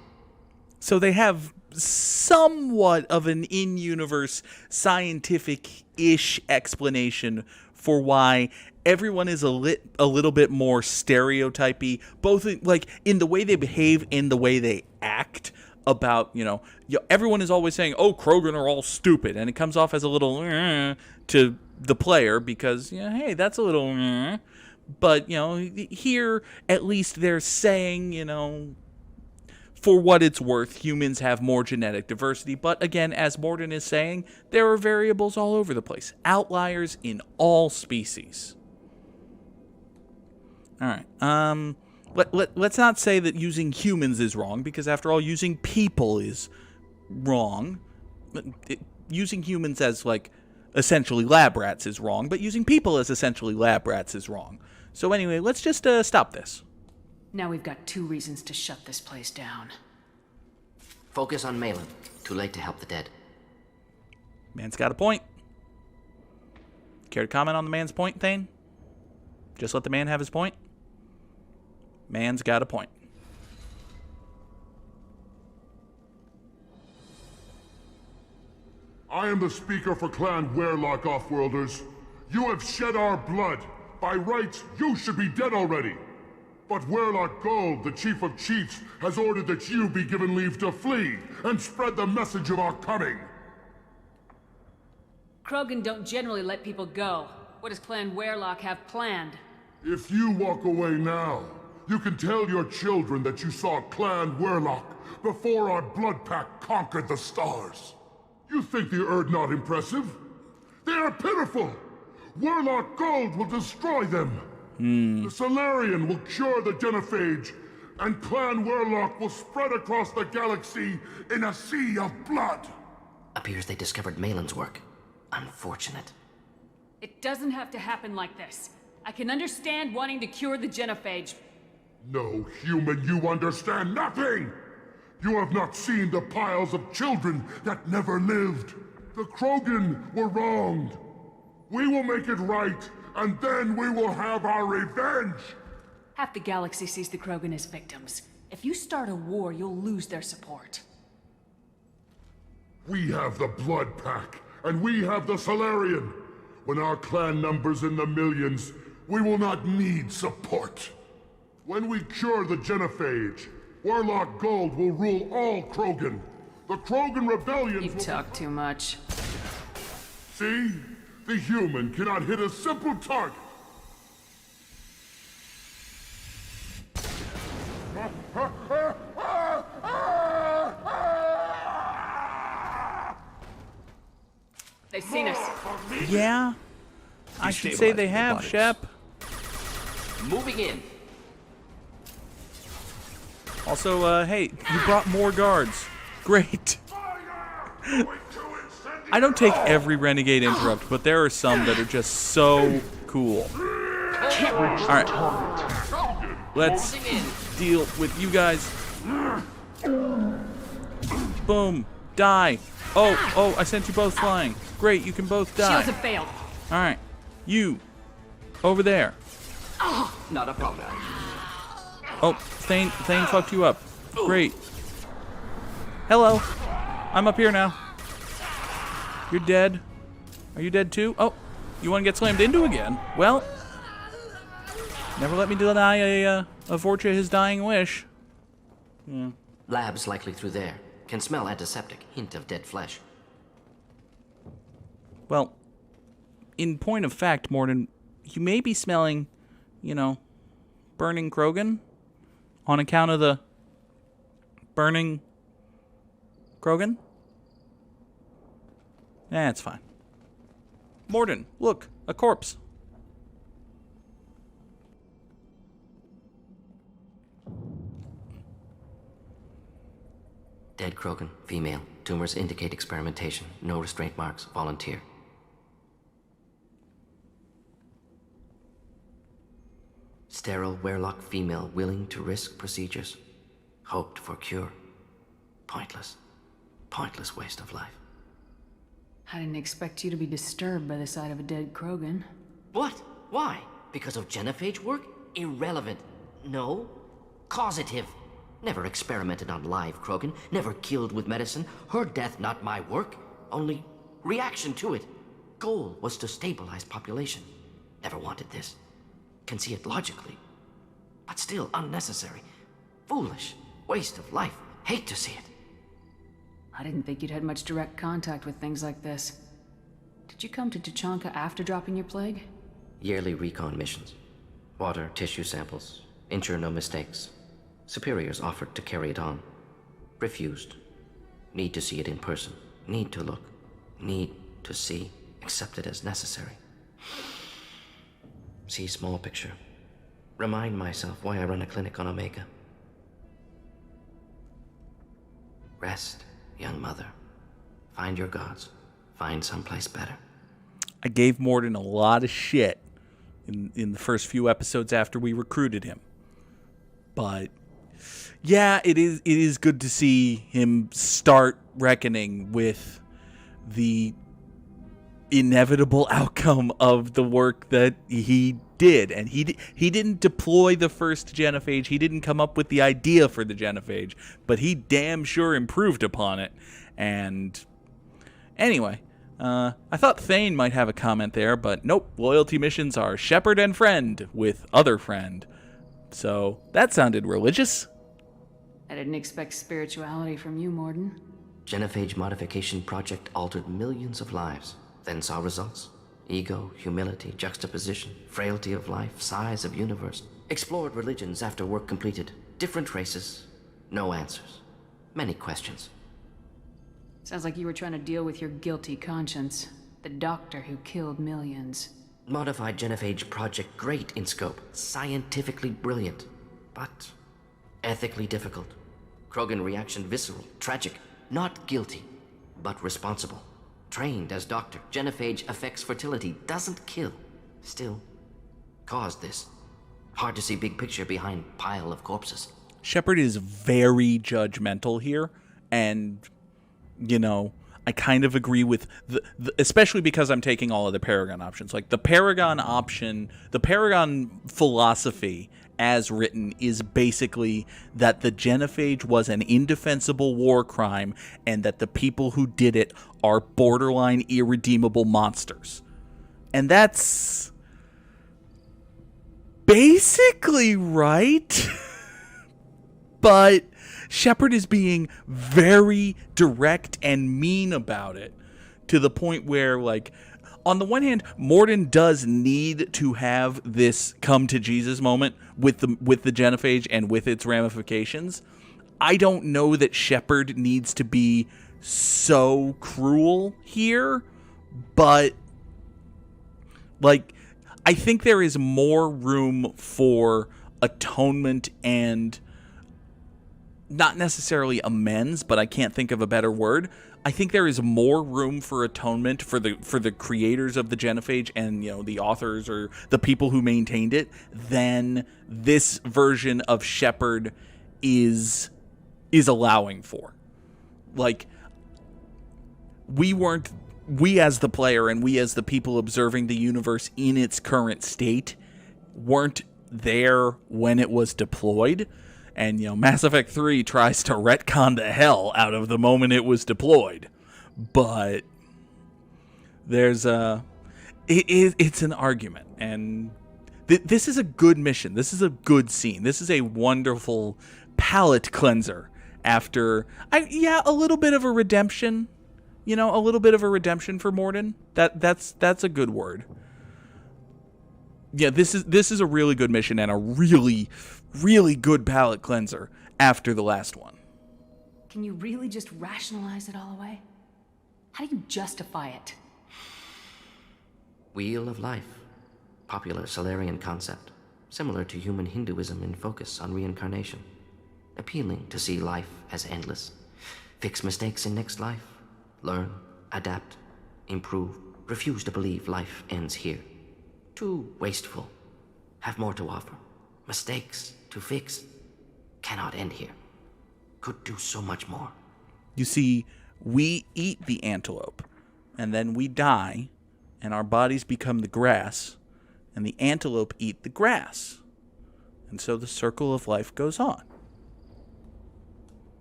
So they have somewhat of an in-universe, scientific-ish explanation for why everyone is a little bit more stereotypy, both in the way they behave, in the way they act. About, everyone is always saying, oh, Krogan are all stupid, and it comes off as a little to the player because, hey, that's a little but, here at least they're saying, for what it's worth, humans have more genetic diversity, but again, as Mordin is saying, there are variables all over the place, outliers in all species. All right, Let's not say that using humans is wrong, because after all, using people is wrong. Using humans as, essentially lab rats is wrong, but using people as essentially lab rats is wrong. So anyway, let's just stop this. Now we've got 2 reasons to shut this place down. Focus on Maelon. Too late to help the dead. Man's got a point. Care to comment on the man's point, Thane? Just let the man have his point? Man's got a point. I am the speaker for Clan Werelock, Offworlders. You have shed our blood. By rights, you should be dead already. But Werelock Gold, the Chief of Chiefs, has ordered that you be given leave to flee and spread the message of our coming. Krogan don't generally let people go. What does Clan Werelock have planned? If you walk away now, you can tell your children that you saw Clan Werelock before our blood pact conquered the stars. You think the Erd not impressive? They are pitiful! Werelock Gold will destroy them! The Solarian will cure the genophage, and Clan Werelock will spread across the galaxy in a sea of blood! Appears they discovered Maelon's work. Unfortunate. It doesn't have to happen like this. I can understand wanting to cure the genophage. No, human, you understand nothing! You have not seen the piles of children that never lived. The Krogan were wronged. We will make it right, and then we will have our revenge! Half the galaxy sees the Krogan as victims. If you start a war, you'll lose their support. We have the Blood Pack, and we have the Solarian. When our clan numbers in the millions, we will not need support. When we cure the genophage, Werelock Gold will rule all Krogan. The Krogan rebellions You talk too much. See? The human cannot hit a simple target. They've seen us. Yeah? I should say they have, Shep. Moving in. Also, hey, you brought more guards. Great. I don't take every Renegade Interrupt, but there are some that are just so cool. Alright. Let's deal with you guys. Boom. Die. Oh, I sent you both flying. Great, you can both die. Shields have failed. Alright. You. Over there. Not a problem. Oh, Thane fucked you up. Great. Hello. I'm up here now. You're dead. Are you dead too? Oh, you want to get slammed into again? Well, never let me deny a Vorcha his dying wish. Labs likely through there. Can smell antiseptic. Hint of dead flesh. Well, in point of fact, Mordin, you may be smelling, burning Krogan on account of the burning Krogan. It's fine. Mordin, look, a corpse. Dead Krogan, female. Tumors indicate experimentation. No restraint marks. Volunteer. Sterile Werelock female willing to risk procedures. Hoped for cure. Pointless. Pointless waste of life. I didn't expect you to be disturbed by the sight of a dead Krogan. What? Why? Because of genophage work? Irrelevant. No. Causative. Never experimented on live Krogan. Never killed with medicine. Her death not my work. Only reaction to it. Goal was to stabilize population. Never wanted this. Can see it logically. But still unnecessary. Foolish. Waste of life. Hate to see it. I didn't think you'd had much direct contact with things like this. Did you come to Tuchanka after dropping your plague? Yearly recon missions. Water, tissue samples. Ensure no mistakes. Superiors offered to carry it on. Refused. Need to see it in person. Need to look. Need to see. Accepted as necessary. See small picture. Remind myself why I run a clinic on Omega. Rest, young mother. Find your gods. Find someplace better. I gave Mordin a lot of shit in the first few episodes after we recruited him. But yeah, it is good to see him start reckoning with the inevitable outcome of the work that he did. And he didn't deploy the first genophage. He didn't come up with the idea for the genophage, but he damn sure improved upon it. And anyway, I thought Thane might have a comment there, but nope. Loyalty missions are Shepard and friend with other friend. So that sounded religious. I didn't expect spirituality from you, Mordin. Genophage modification project altered millions of lives, then saw results. Ego, humility, juxtaposition, frailty of life, size of universe. Explored religions after work completed. Different races. No answers. Many questions. Sounds like you were trying to deal with your guilty conscience. The doctor who killed millions. Modified genophage project great in scope. Scientifically brilliant. But ethically difficult. Krogan reaction visceral, tragic. Not guilty, but responsible. Trained as doctor. Genophage affects fertility. Doesn't kill. Still, caused this. Hard to see big picture behind pile of corpses. Shepard is very judgmental here, and you know, I kind of agree with the especially because I'm taking all of the Paragon options. Like the Paragon option, the Paragon philosophy as written is basically that the genophage was an indefensible war crime and that the people who did it are borderline irredeemable monsters. And that's basically right. But Shepard is being very direct and mean about it, to the point where, like, on the one hand, Mordin does need to have this come to Jesus moment with the genophage and with its ramifications. I don't know that Shepard needs to be so cruel here, but like, I think there is more room for atonement and not necessarily amends, but I can't think of a better word. I think there is more room for atonement for the creators of the genophage and, you know, the authors or the people who maintained it than this version of Shepard is allowing for. Like, we as the player and we as the people observing the universe in its current state weren't there when it was deployed. And, you know, Mass Effect 3 tries to retcon the hell out of the moment it was deployed. But there's it's an argument. And this is a good mission. This is a good scene. This is a wonderful palate cleanser after, a little bit of a redemption. You know, a little bit of a redemption for Mordin. That's a good word. Yeah, this is a really good mission and a really, really good palate cleanser after the last one. Can you really just rationalize it all away? How do you justify it? Wheel of Life. Popular Solarian concept. Similar to human Hinduism in focus on reincarnation. Appealing to see life as endless. Fix mistakes in next life. Learn, adapt, improve. Refuse to believe life ends here. Too wasteful. Have more to offer. Mistakes to fix. Cannot end here. Could do so much more. You see, we eat the antelope, and then we die, and our bodies become the grass, and the antelope eat the grass. And so the circle of life goes on.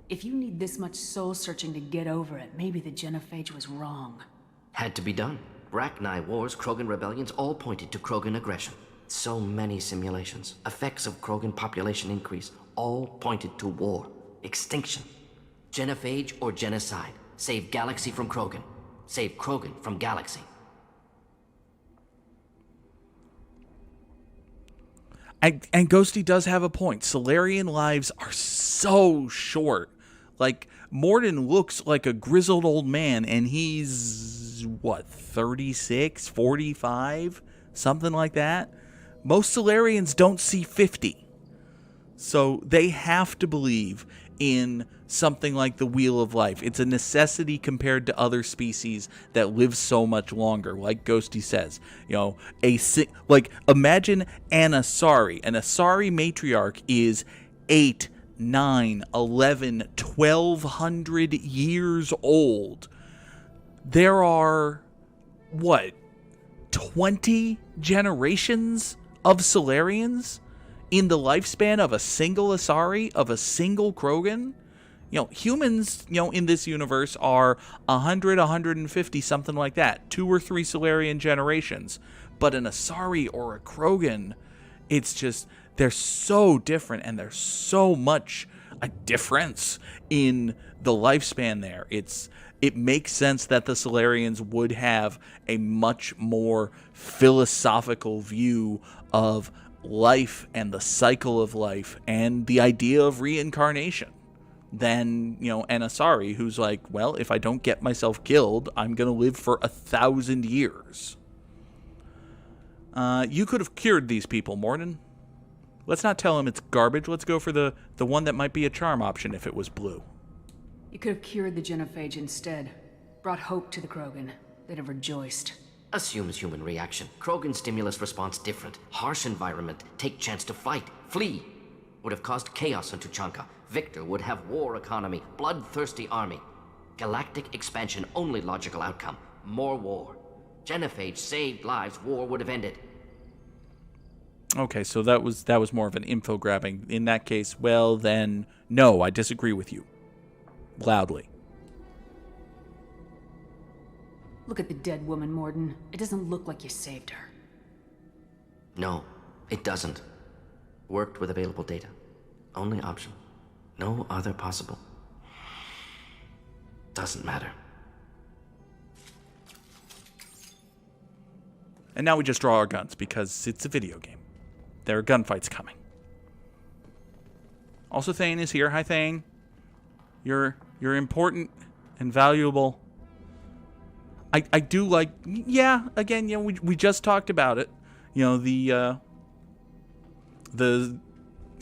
If you need this much soul searching to get over it, maybe the genophage was wrong. Had to be done. Bracknai wars, Krogan rebellions, all pointed to Krogan aggression. So many simulations, effects of Krogan population increase, all pointed to war, extinction. Genophage or genocide. Save galaxy from Krogan. Save Krogan from galaxy. And Ghosty does have a point. Solarian lives are so short. Like, Mordin looks like a grizzled old man, and he's, what, 36, 45? Something like that? Most Solarians don't see 50. So they have to believe in something like the Wheel of Life. It's a necessity compared to other species that live so much longer, like Ghosty says. You know, like, imagine an Asari. An Asari matriarch is 8, 9, 11, 1,200 years old. There are, what, 20 generations of Solarians in the lifespan of a single Asari, of a single Krogan? You know, humans, you know, in this universe are 100, 150, something like that. 2 or 3 Solarian generations. But an Asari or a Krogan, it's just, they're so different, and there's so much a difference in the lifespan there. It makes sense that the Solarians would have a much more philosophical view of life and the cycle of life and the idea of reincarnation than, you know, an Asari who's like, well, if I don't get myself killed, I'm going to live for 1,000 years. You could have cured these people, Mordin. Let's not tell him it's garbage. Let's go for the one that might be a charm option if it was blue. You could have cured the genophage instead. Brought hope to the Krogan. They'd have rejoiced. Assumes human reaction. Krogan stimulus response different. Harsh environment. Take chance to fight. Flee. Would have caused chaos on Tuchanka. Victor would have war economy. Bloodthirsty army. Galactic expansion only logical outcome. More war. Genophage saved lives. War would have ended. Okay, so that was more of an info grabbing. In that case, well then, no, I disagree with you. Loudly. Look at the dead woman, Mordin. It doesn't look like you saved her. No, it doesn't. Worked with available data. Only option. No other possible. Doesn't matter. And now we just draw our guns because it's a video game. There are gunfights coming. Also, Thane is here. Hi, Thane. You're important and valuable. I do like, yeah, again, you know, we just talked about it. You know, the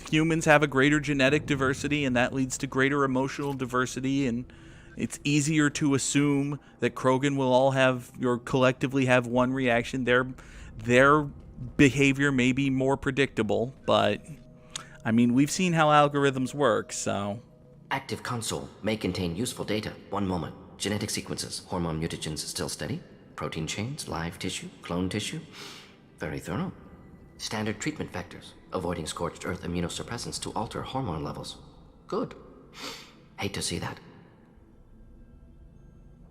humans have a greater genetic diversity, and that leads to greater emotional diversity, and it's easier to assume that Krogan will all have, or collectively have, one reaction. Their behavior may be more predictable, but, I mean, we've seen how algorithms work, so... Active console may contain useful data. One moment. Genetic sequences. Hormone mutagens still steady. Protein chains, live tissue, clone tissue. Very thorough. Standard treatment vectors. Avoiding scorched earth immunosuppressants to alter hormone levels. Good. Hate to see that.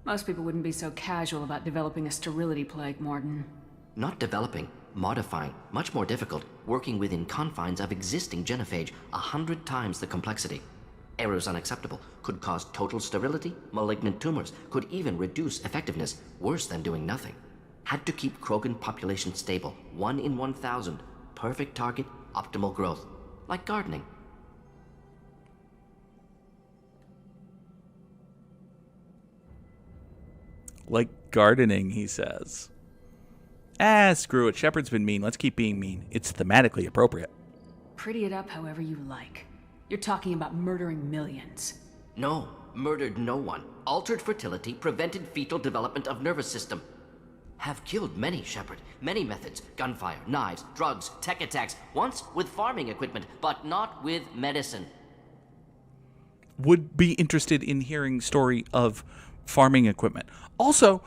Most people wouldn't be so casual about developing a sterility plague, Mordin. Not developing, modifying. Much more difficult. Working within confines of existing genophage. 100 times the complexity. Errors unacceptable. Could cause total sterility, malignant tumors. Could even reduce effectiveness. Worse than doing nothing. Had to keep Krogan population stable. 1 in 1,000. Perfect target, optimal growth. Like gardening. Like gardening, he says. Screw it. Shepard's been mean. Let's keep being mean. It's thematically appropriate. Pretty it up however you like. You're talking about murdering millions. No, murdered no one. Altered fertility, prevented fetal development of nervous system. Have killed many, Shepard. Many methods. Gunfire, knives, drugs, tech attacks. Once with farming equipment, but not with medicine. Would be interested in hearing story of farming equipment. Also,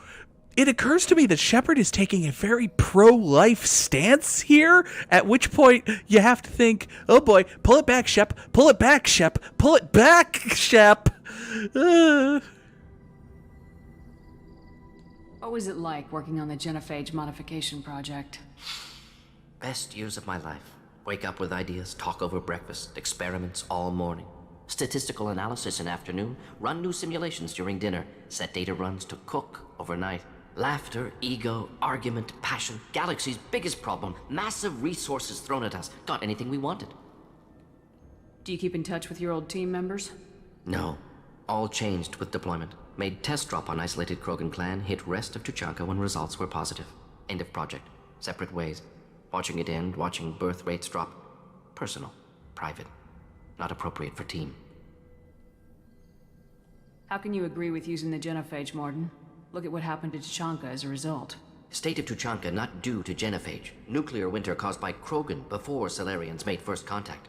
it occurs to me that Shepard is taking a very pro-life stance here, at which point you have to think, oh boy, pull it back, Shep, pull it back, Shep, pull it back, Shep. Well, What was it like working on the genophage modification project? Best years of my life. Wake up with ideas, talk over breakfast, experiments all morning. Statistical analysis in afternoon, run new simulations during dinner, set data runs to cook overnight. Laughter, ego, argument, passion, galaxy's biggest problem, massive resources thrown at us. Got anything we wanted. Do you keep in touch with your old team members? No. All changed with deployment. Made test drop on isolated Krogan clan, hit rest of Tuchanka when results were positive. End of project. Separate ways. Watching it end, watching birth rates drop. Personal. Private. Not appropriate for team. How can you agree with using the genophage, Mordin? Look at what happened to Tuchanka as a result. State of Tuchanka not due to genophage. Nuclear winter caused by Krogan before Salarians made first contact.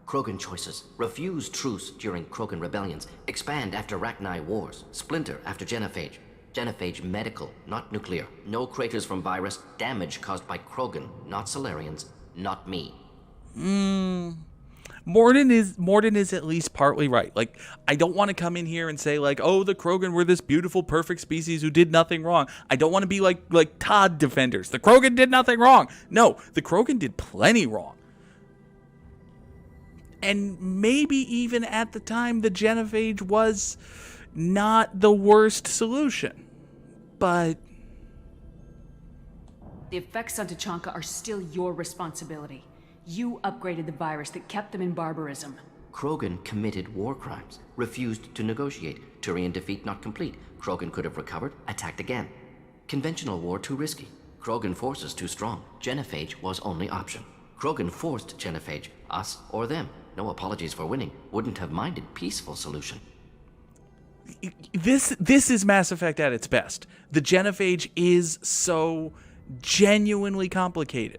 Krogan choices. Refuse truce during Krogan rebellions. Expand after Rachni wars. Splinter after genophage. Genophage medical, not nuclear. No craters from virus. Damage caused by Krogan, not Salarians, not me. Mordin is at least partly right. Like, I don't want to come in here and say, like, oh, the Krogan were this beautiful, perfect species who did nothing wrong. I don't want to be like Todd defenders. The Krogan did nothing wrong. No, the Krogan did plenty wrong. And maybe even at the time, the genophage was not the worst solution. But the effects on Tuchanka are still your responsibility. You upgraded the virus that kept them in barbarism. Krogan committed war crimes, refused to negotiate. Turian defeat not complete. Krogan could have recovered, attacked again. Conventional war too risky. Krogan forces too strong. Genophage was only option. Krogan forced genophage, us or them. No apologies for winning. Wouldn't have minded peaceful solution. This is Mass Effect at its best. The genophage is so genuinely complicated.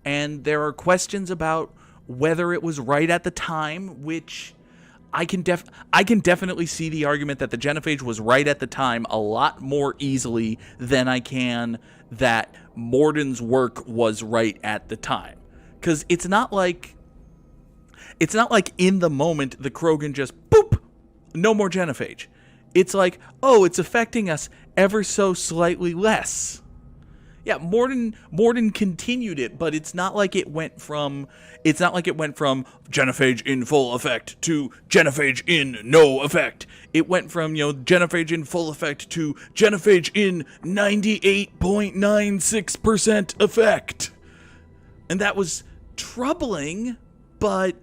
And there are questions about whether it was right at the time, which I can definitely see the argument that the genophage was right at the time a lot more easily than I can that Mordin's work was right at the time. Because it's not like in the moment the Krogan just, boop, no more genophage. It's like, oh, it's affecting us ever so slightly less. Yeah, Mordin continued it, but it's not like it went from genophage in full effect to genophage in no effect. It went from, genophage in full effect to genophage in 98.96% effect. And that was troubling, but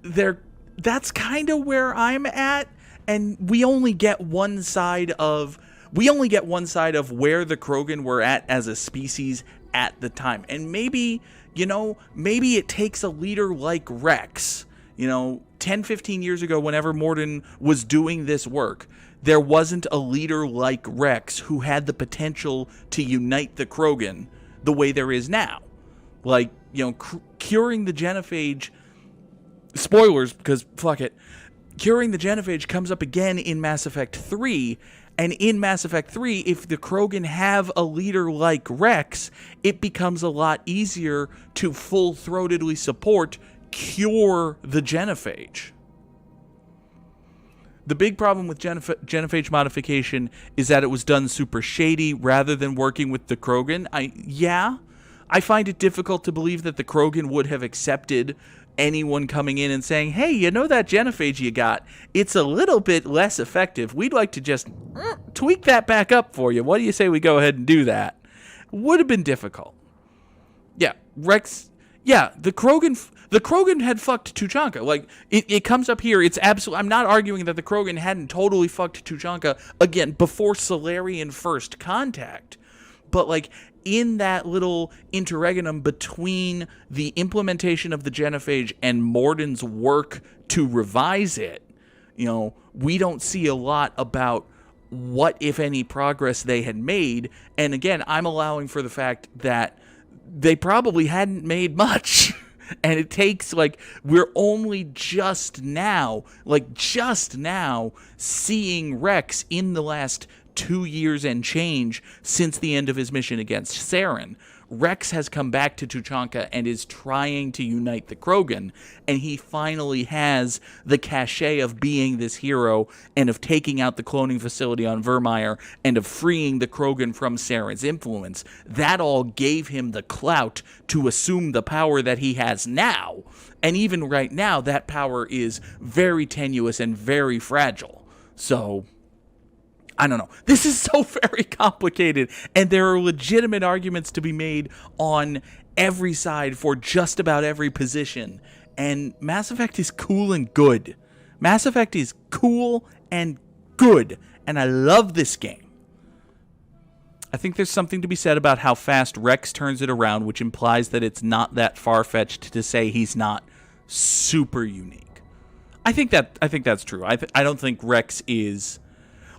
that's kind of where I'm at, and we only get one side of where the Krogan were at as a species at the time. And maybe it takes a leader like Rex. 10, 15 years ago, whenever Mordin was doing this work, there wasn't a leader like Rex who had the potential to unite the Krogan the way there is now. Like, curing the genophage, spoilers, because fuck it, curing the genophage comes up again in Mass Effect 3, and in Mass Effect 3, if the Krogan have a leader like Rex, it becomes a lot easier to full-throatedly support cure the genophage. The big problem with genophage modification is that it was done super shady rather than working with the Krogan. I find it difficult to believe that the Krogan would have accepted anyone coming in and saying, hey, that genophage you got, it's a little bit less effective. We'd like to just tweak that back up for you. What do you say we go ahead and do that? Would have been difficult. Yeah, Rex. Yeah, the Krogan had fucked Tuchanka. Like, it comes up here. It's absolutely. I'm not arguing that the Krogan hadn't totally fucked Tuchanka again before Salarian first contact, but like, in that little interregnum between the implementation of the genophage and Mordin's work to revise it, we don't see a lot about what, if any, progress they had made. And again, I'm allowing for the fact that they probably hadn't made much. And it takes, we're only just now seeing Rex in the last 2 years and change since the end of his mission against Saren. Rex has come back to Tuchanka and is trying to unite the Krogan, and he finally has the cachet of being this hero and of taking out the cloning facility on Vermeer and of freeing the Krogan from Saren's influence. That all gave him the clout to assume the power that he has now. And even right now, that power is very tenuous and very fragile. So, I don't know. This is so very complicated, and there are legitimate arguments to be made on every side for just about every position. And Mass Effect is cool and good. Mass Effect is cool and good, and I love this game. I think there's something to be said about how fast Rex turns it around, which implies that it's not that far-fetched to say he's not super unique. I think that's true. I don't think Rex is...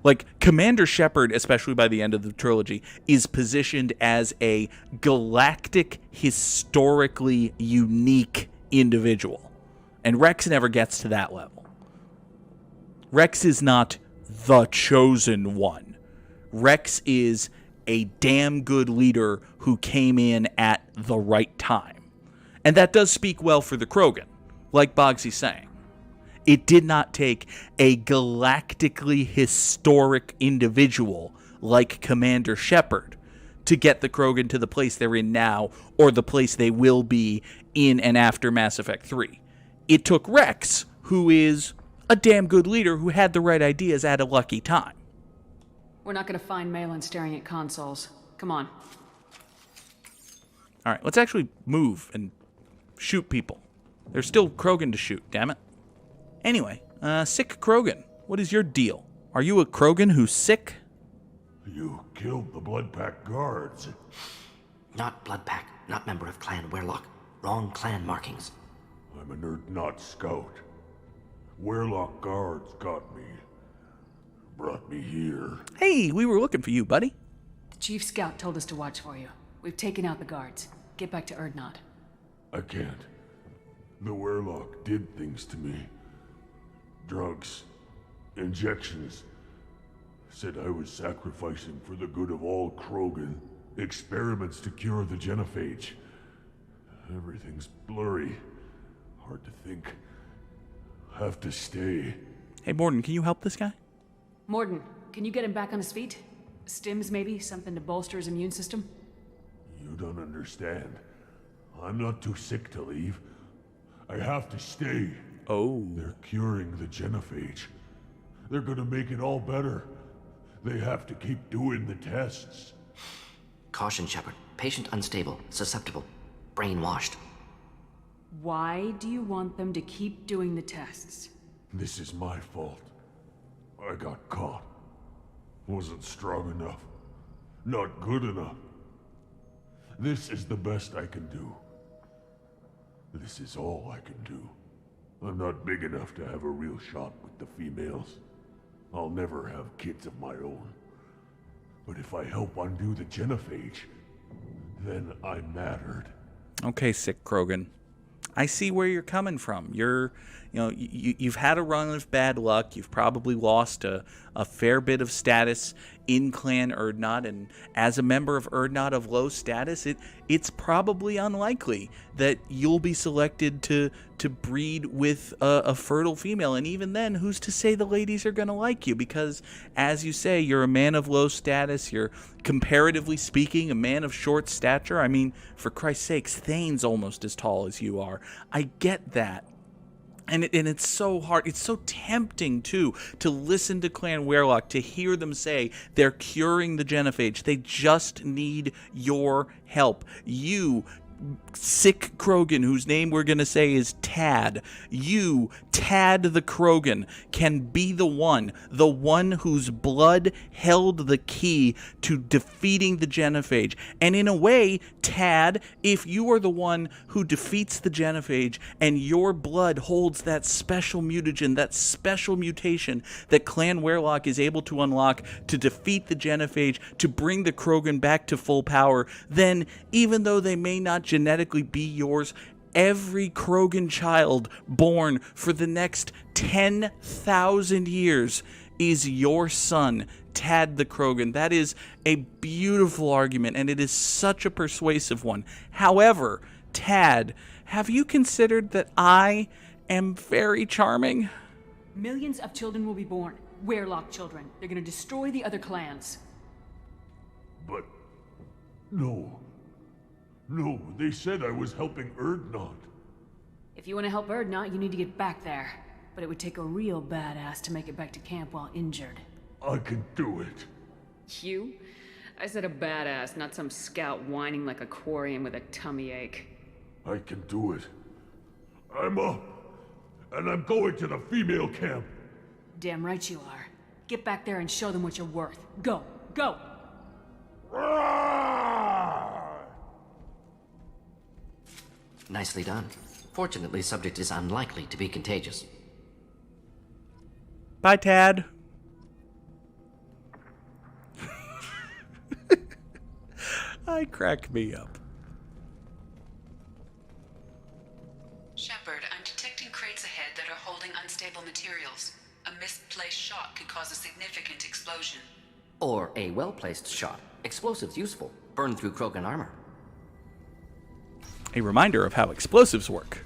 Like, Commander Shepard, especially by the end of the trilogy, is positioned as a galactic, historically unique individual. And Rex never gets to that level. Rex is not the chosen one. Rex is a damn good leader who came in at the right time. And that does speak well for the Krogan, like Bogsy's saying. It did not take a galactically historic individual like Commander Shepard to get the Krogan to the place they're in now or the place they will be in and after Mass Effect 3. It took Rex, who is a damn good leader who had the right ideas at a lucky time. We're not going to find Maelon staring at consoles. Come on. All right, let's actually move and shoot people. There's still Krogan to shoot, damn it. Anyway, sick Krogan, what is your deal? Are you a Krogan who's sick? You killed the Bloodpack guards. Not Bloodpack, not member of Clan Werlock. Wrong clan markings. I'm a nerd not scout. Werlock guards got me. Brought me here. Hey, we were looking for you, buddy. The Chief Scout told us to watch for you. We've taken out the guards. Get back to Erdnot. I can't. The Werlock did things to me. Drugs. Injections. Said I was sacrificing for the good of all Krogan. Experiments to cure the genophage. Everything's blurry. Hard to think. Have to stay. Hey, Mordin, can you help this guy? Mordin, can you get him back on his feet? Stims, maybe? Something to bolster his immune system? You don't understand. I'm not too sick to leave. I have to stay. Oh. They're curing the genophage. They're gonna make it all better. They have to keep doing the tests. Caution, Shepard. Patient unstable, susceptible, brainwashed. Why do you want them to keep doing the tests? This is my fault. I got caught. Wasn't strong enough. Not good enough. This is the best I can do. This is all I can do. I'm not big enough to have a real shot with the females. I'll never have kids of my own. But if I help undo the genophage, then I mattered. Okay, sick Krogan. I see where you're coming from. You've had a run of bad luck. You've probably lost a fair bit of status in Clan Erdnot, and as a member of Erdnot of low status, it's probably unlikely that you'll be selected to breed with a fertile female. And even then, who's to say the ladies are going to like you? Because, as you say, you're a man of low status. You're, comparatively speaking, a man of short stature. I mean, for Christ's sakes, Thane's almost as tall as you are. I get that. And it's so hard. It's so tempting, too, to listen to Clan Werlock, to hear them say they're curing the genophage. They just need your help. You, sick Krogan, whose name we're going to say is Tad. You, Tad the Krogan, can be the one whose blood held the key to defeating the genophage. And in a way, Tad, if you are the one who defeats the genophage and your blood holds that special mutagen, that special mutation that Clan Werlock is able to unlock to defeat the genophage, to bring the Krogan back to full power, then even though they may not genetically be yours, every Krogan child born for the next 10,000 years is your son, Tad the Krogan. That is a beautiful argument, and it is such a persuasive one. However, Tad, have you considered that I am very charming? Millions of children will be born. Werelock children. They're gonna destroy the other clans. But... no. No, they said I was helping Erdnot. If you want to help Erdnot, you need to get back there. But it would take a real badass to make it back to camp while injured. I can do it. You? I said a badass, not some scout whining like a Quarian with a tummy ache. I can do it. I'm up. And I'm going to the female camp. Damn right you are. Get back there and show them what you're worth. Go! Go! Nicely done. Fortunately, subject is unlikely to be contagious. Bye, Tad. I crack me up. Shepard, I'm detecting crates ahead that are holding unstable materials. A misplaced shot could cause a significant explosion. Or a well-placed shot. Explosives useful. Burn through Krogan armor. A reminder of how explosives work.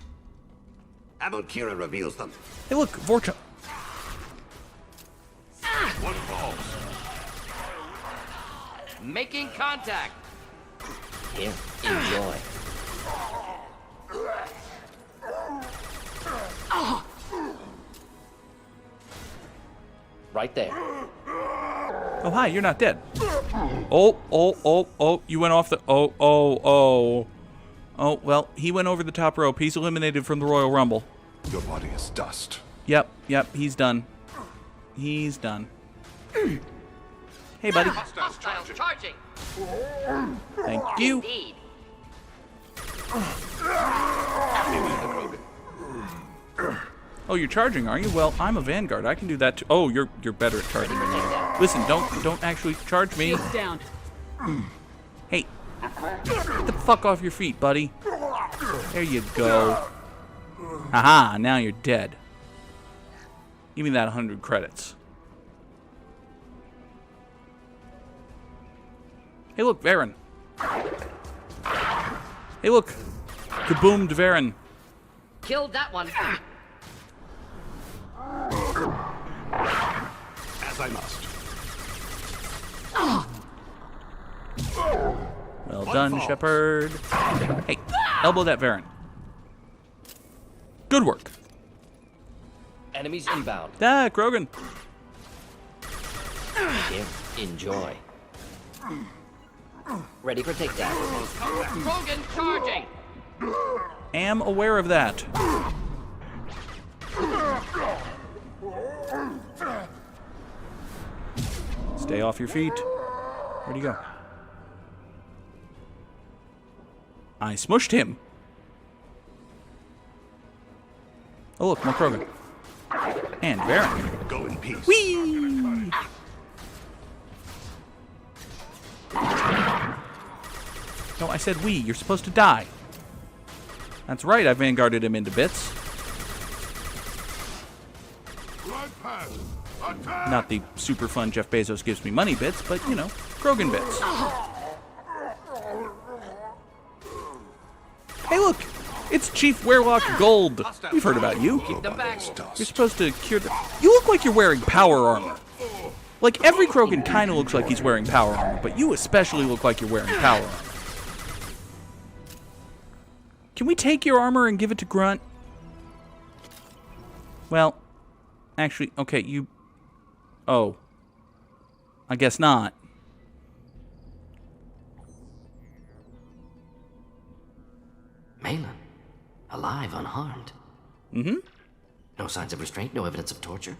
Abu Kira reveals them. Hey, look, Vorcha. What falls? Making contact. Here, enjoy. Right there. Oh, hi, you're not dead. Oh, you went off the... Oh, well, he went over the top rope. He's eliminated from the Royal Rumble. Your body is dust. Yep, he's done. He's done. Hey, buddy. Hostiles charging. Thank you. Indeed. Oh, you're charging, are you? Well, I'm a Vanguard. I can do that too. Oh, you're better at charging than me. Listen, don't actually charge me. Shields down. Hey, get the fuck off your feet, buddy. There you go. Aha, now you're dead. Give me that 100 credits. Hey, look, Varen. Hey, look. Kaboomed Varen. Killed that one. As I must. Well done, Shepard. Hey, elbow that Varen. Good work. Enemies inbound. Ah, Krogan. Here, enjoy. Ready for takedown. Krogan charging. Am aware of that. Stay off your feet. Where'd he go? I smushed him. Oh, look, more Krogan. And Varen. Go in peace. Whee! No, I said we. You're supposed to die. That's right, I vanguarded him into bits. Not the super fun Jeff Bezos gives me money bits, but, you know, Krogan bits. Hey, look! It's Chief Werelock Gold. We've heard about you. Keep them back. You're supposed to cure the... You look like you're wearing power armor. Like, every Krogan kind of looks like he's wearing power armor, but you especially look like you're wearing power armor. Can we take your armor and give it to Grunt? Well, actually, okay, you... Oh. I guess not. Maelon. Alive, unharmed. Mm-hmm. No signs of restraint, no evidence of torture.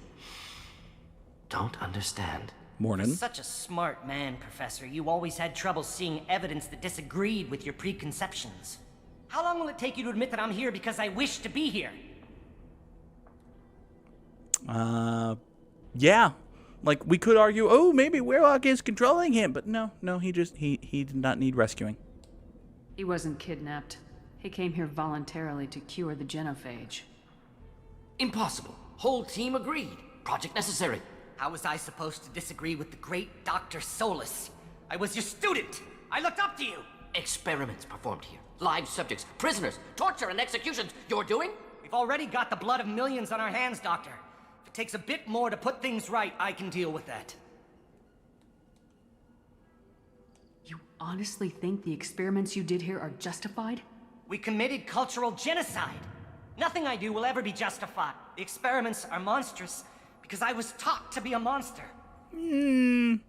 Don't understand. Mordin. Such a smart man, Professor. You always had trouble seeing evidence that disagreed with your preconceptions. How long will it take you to admit that I'm here because I wish to be here? Yeah. Like, we could argue, oh, maybe Werelock is controlling him, but no, he did not need rescuing. He wasn't kidnapped. He came here voluntarily to cure the genophage. Impossible. Whole team agreed. Project necessary. How was I supposed to disagree with the great Dr. Solus? I was your student! I looked up to you! Experiments performed here. Live subjects, prisoners, torture and executions. You're doing? We've already got the blood of millions on our hands, Doctor. If it takes a bit more to put things right, I can deal with that. You honestly think the experiments you did here are justified? We committed cultural genocide. Nothing I do will ever be justified. The experiments are monstrous because I was taught to be a monster. Mordin,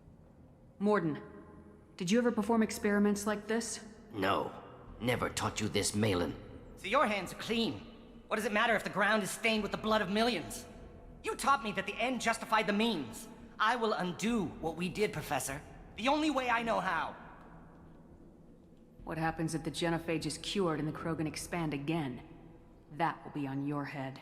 did you ever perform experiments like this? No. Never taught you this, Maelon. So your hands are clean. What does it matter if the ground is stained with the blood of millions? You taught me that the end justified the means. I will undo what we did, Professor. The only way I know how. What happens if the genophage is cured and the Krogan expand again? That will be on your head.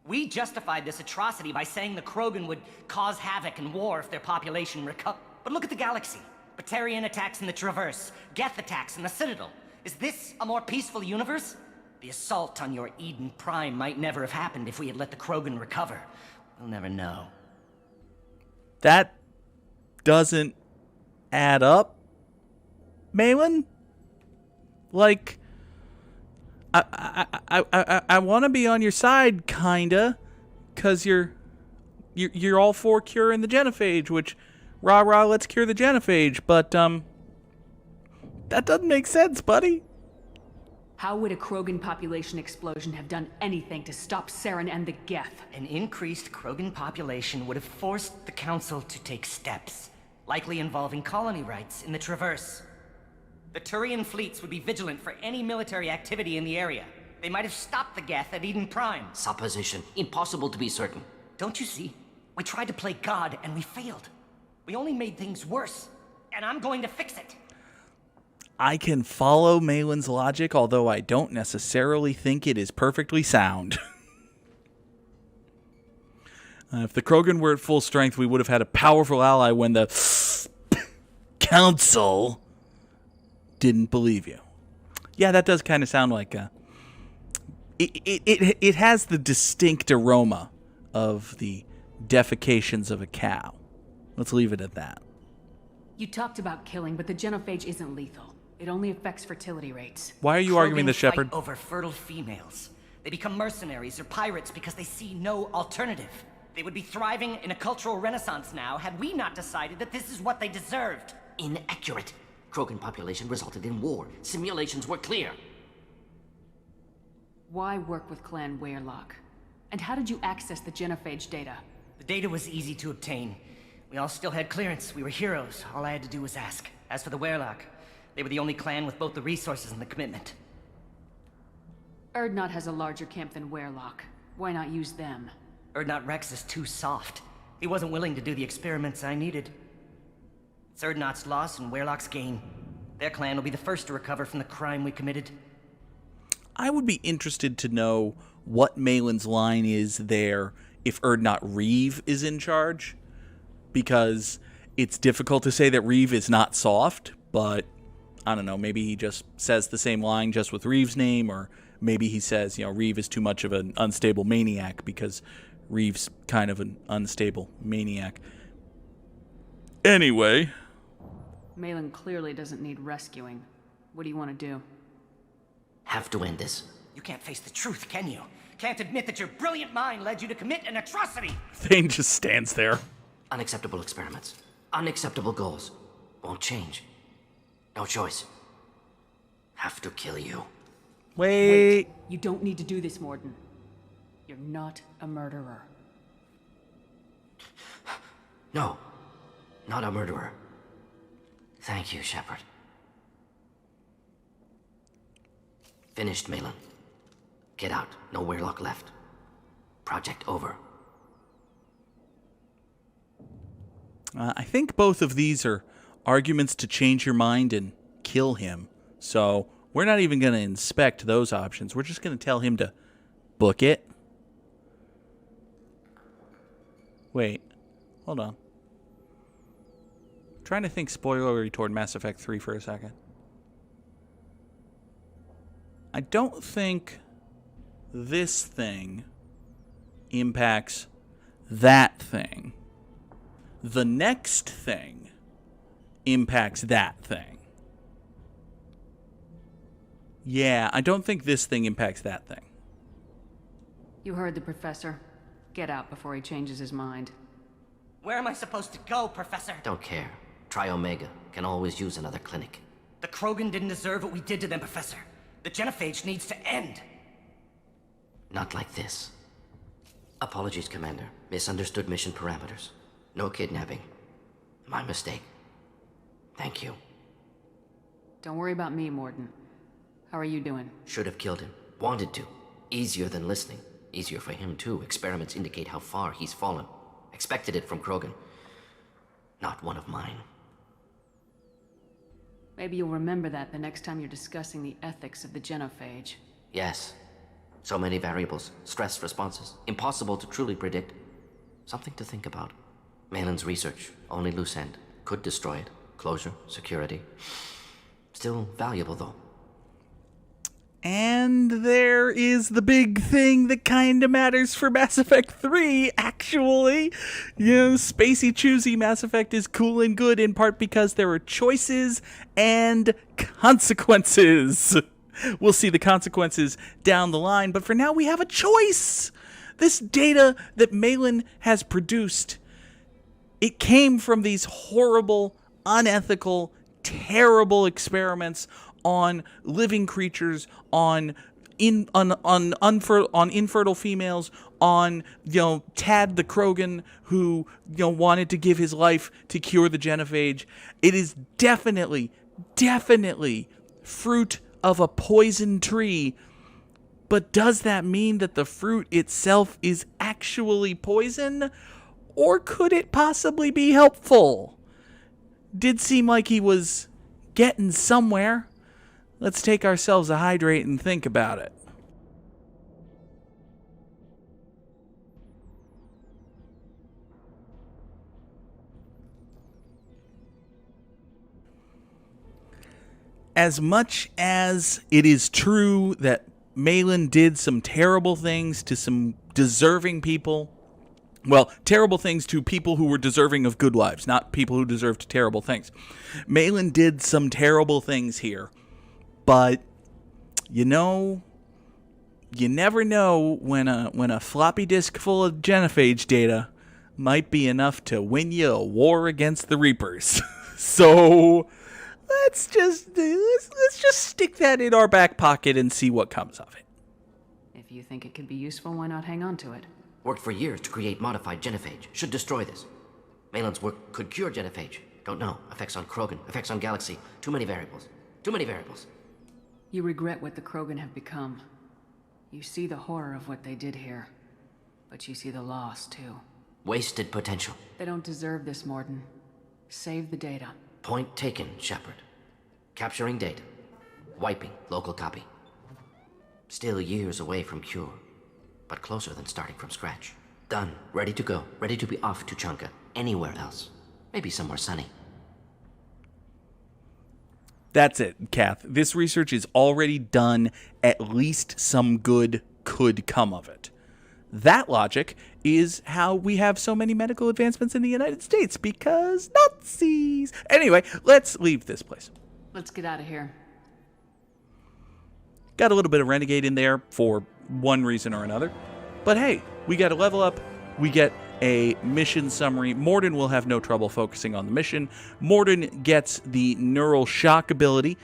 We justified this atrocity by saying the Krogan would cause havoc and war if their population recovered. But look at the galaxy. Batarian attacks in the Traverse, Geth attacks in the Citadel. Is this a more peaceful universe? The assault on your Eden Prime might never have happened if we had let the Krogan recover. We'll never know. That doesn't add up, Maelon? Like, I want to be on your side, kinda, cause you're all for curing the genophage, which, rah, let's cure the genophage, but that doesn't make sense, buddy. How would a Krogan population explosion have done anything to stop Saren and the Geth? An increased Krogan population would have forced the Council to take steps, likely involving colony rights in the Traverse. The Turian fleets would be vigilant for any military activity in the area. They might have stopped the Geth at Eden Prime. Supposition. Impossible to be certain. Don't you see? We tried to play God and we failed. We only made things worse, and I'm going to fix it. I can follow Maelon's logic, although I don't necessarily think it is perfectly sound. If the Krogan were at full strength, we would have had a powerful ally when the Council didn't believe you. Yeah, that does kind of sound like it has the distinct aroma of the defecations of a cow. Let's leave it at that. You talked about killing, but the genophage isn't lethal. It only affects fertility rates. Why are you arguing this, Shepard? Fight over fertile females. They become mercenaries or pirates because they see no alternative. They would be thriving in a cultural renaissance now had we not decided that this is what they deserved. Inaccurate. Krogan population resulted in war. Simulations were clear. Why work with Clan Weyrloc? And how did you access the genophage data? The data was easy to obtain. We all still had clearance. We were heroes. All I had to do was ask. As for the Weyrloc, they were the only clan with both the resources and the commitment. Urdnot has a larger camp than Weyrloc. Why not use them? Urdnot Rex is too soft. He wasn't willing to do the experiments I needed. It's Urdnot's loss and Weyrloc's gain. Their clan will be the first to recover from the crime we committed. I would be interested to know what Maelon's line is there if Urdnot Reeve is in charge, because it's difficult to say that Reeve is not soft, but I don't know, maybe he just says the same line just with Reeve's name, or maybe he says, Reeve is too much of an unstable maniac because Reeve's kind of an unstable maniac. Anyway. Maelon clearly doesn't need rescuing. What do you want to do? Have to end this. You can't face the truth, can you? Can't admit that your brilliant mind led you to commit an atrocity! Thane just stands there. Unacceptable experiments. Unacceptable goals. Won't change. No choice. Have to kill you. Wait. You don't need to do this, Mordin. You're not a murderer. No. Not a murderer. Thank you, Shepard. Finished, Maelon. Get out. No Weyrloc left. Project over. I think both of these are arguments to change your mind and kill him. So we're not even going to inspect those options. We're just going to tell him to book it. Wait. Hold on. I'm trying to think spoilery toward Mass Effect 3 for a second. I don't think this thing impacts that thing. The next thing impacts that thing. Yeah, I don't think this thing impacts that thing. You heard the professor. Get out before he changes his mind. Where am I supposed to go, Professor? Don't care. Try Omega. Can always use another clinic. The Krogan didn't deserve what we did to them, Professor. The genophage needs to end. Not like this. Apologies, Commander. Misunderstood mission parameters. No kidnapping. My mistake. Thank you. Don't worry about me, Mordin. How are you doing? Should have killed him. Wanted to. Easier than listening. Easier for him, too. Experiments indicate how far he's fallen. Expected it from Krogan. Not one of mine. Maybe you'll remember that the next time you're discussing the ethics of the genophage. Yes. So many variables. Stress responses. Impossible to truly predict. Something to think about. Maelon's research. Only loose end. Could destroy it. Closure. Security. Still valuable, though. And there is the big thing that kind of matters for Mass Effect 3, actually. You know, spacey, choosy Mass Effect is cool and good in part because there are choices and consequences. We'll see the consequences down the line, but for now we have a choice. This data that Maelon has produced, it came from these horrible, unethical, terrible experiments on living creatures, on infertile females, on Tad the Krogan who wanted to give his life to cure the genophage. It is definitely fruit of a poison tree. But does that mean that the fruit itself is actually poison? Or could it possibly be helpful? Did seem like he was getting somewhere. Let's take ourselves a hydrate and think about it. As much as it is true that Maelon did some terrible things to some deserving people, well, terrible things to people who were deserving of good lives, not people who deserved terrible things. Maelon did some terrible things here. But, you never know when a floppy disk full of genophage data might be enough to win you a war against the Reapers. So, let's just stick that in our back pocket and see what comes of it. If you think it could be useful, why not hang on to it? Worked for years to create modified genophage. Should destroy this. Maelon's work could cure genophage. Don't know. Effects on Krogan. Effects on Galaxy. Too many variables. You regret what the Krogan have become. You see the horror of what they did here. But you see the loss, too. Wasted potential. They don't deserve this, Mordin. Save the data. Point taken, Shepard. Capturing data. Wiping local copy. Still years away from cure. But closer than starting from scratch. Done. Ready to go. Ready to be off Tuchanka. Anywhere else. Maybe somewhere sunny. That's it, Kath. This research is already done. At least some good could come of it. That logic is how we have so many medical advancements in the United States, because Nazis. Anyway, let's leave this place. Let's get out of here. Got a little bit of Renegade in there for one reason or another. But hey, we got a level up. We get a mission summary. Mordin will have no trouble focusing on the mission. Mordin gets the neural shock ability.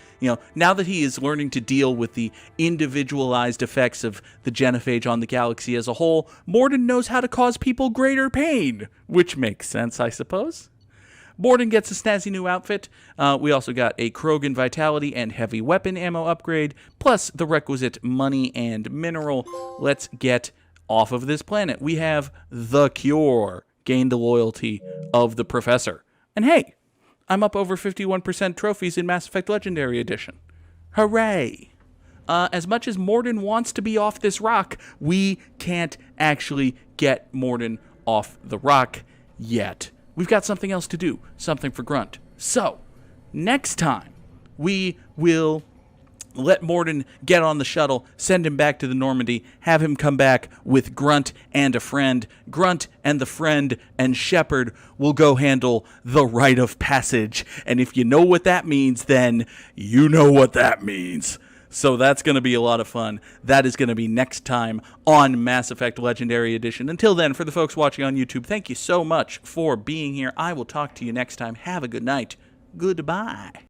Now that he is learning to deal with the individualized effects of the genophage on the galaxy as a whole, Mordin knows how to cause people greater pain, which makes sense, I suppose. Mordin gets a snazzy new outfit. We also got a Krogan vitality and heavy weapon ammo upgrade, plus the requisite money and mineral. Let's get off of this planet. We have the cure. Gain the loyalty of the Professor. And hey, I'm up over 51% trophies in Mass Effect Legendary Edition. Hooray! As much as Mordin wants to be off this rock, we can't actually get Mordin off the rock yet. We've got something else to do. Something for Grunt. So, next time, we will let Mordin get on the shuttle, send him back to the Normandy, have him come back with Grunt and a friend. Grunt and the friend and Shepard will go handle the rite of passage. And if you know what that means, then you know what that means. So that's going to be a lot of fun. That is going to be next time on Mass Effect Legendary Edition. Until then, for the folks watching on YouTube, thank you so much for being here. I will talk to you next time. Have a good night. Goodbye.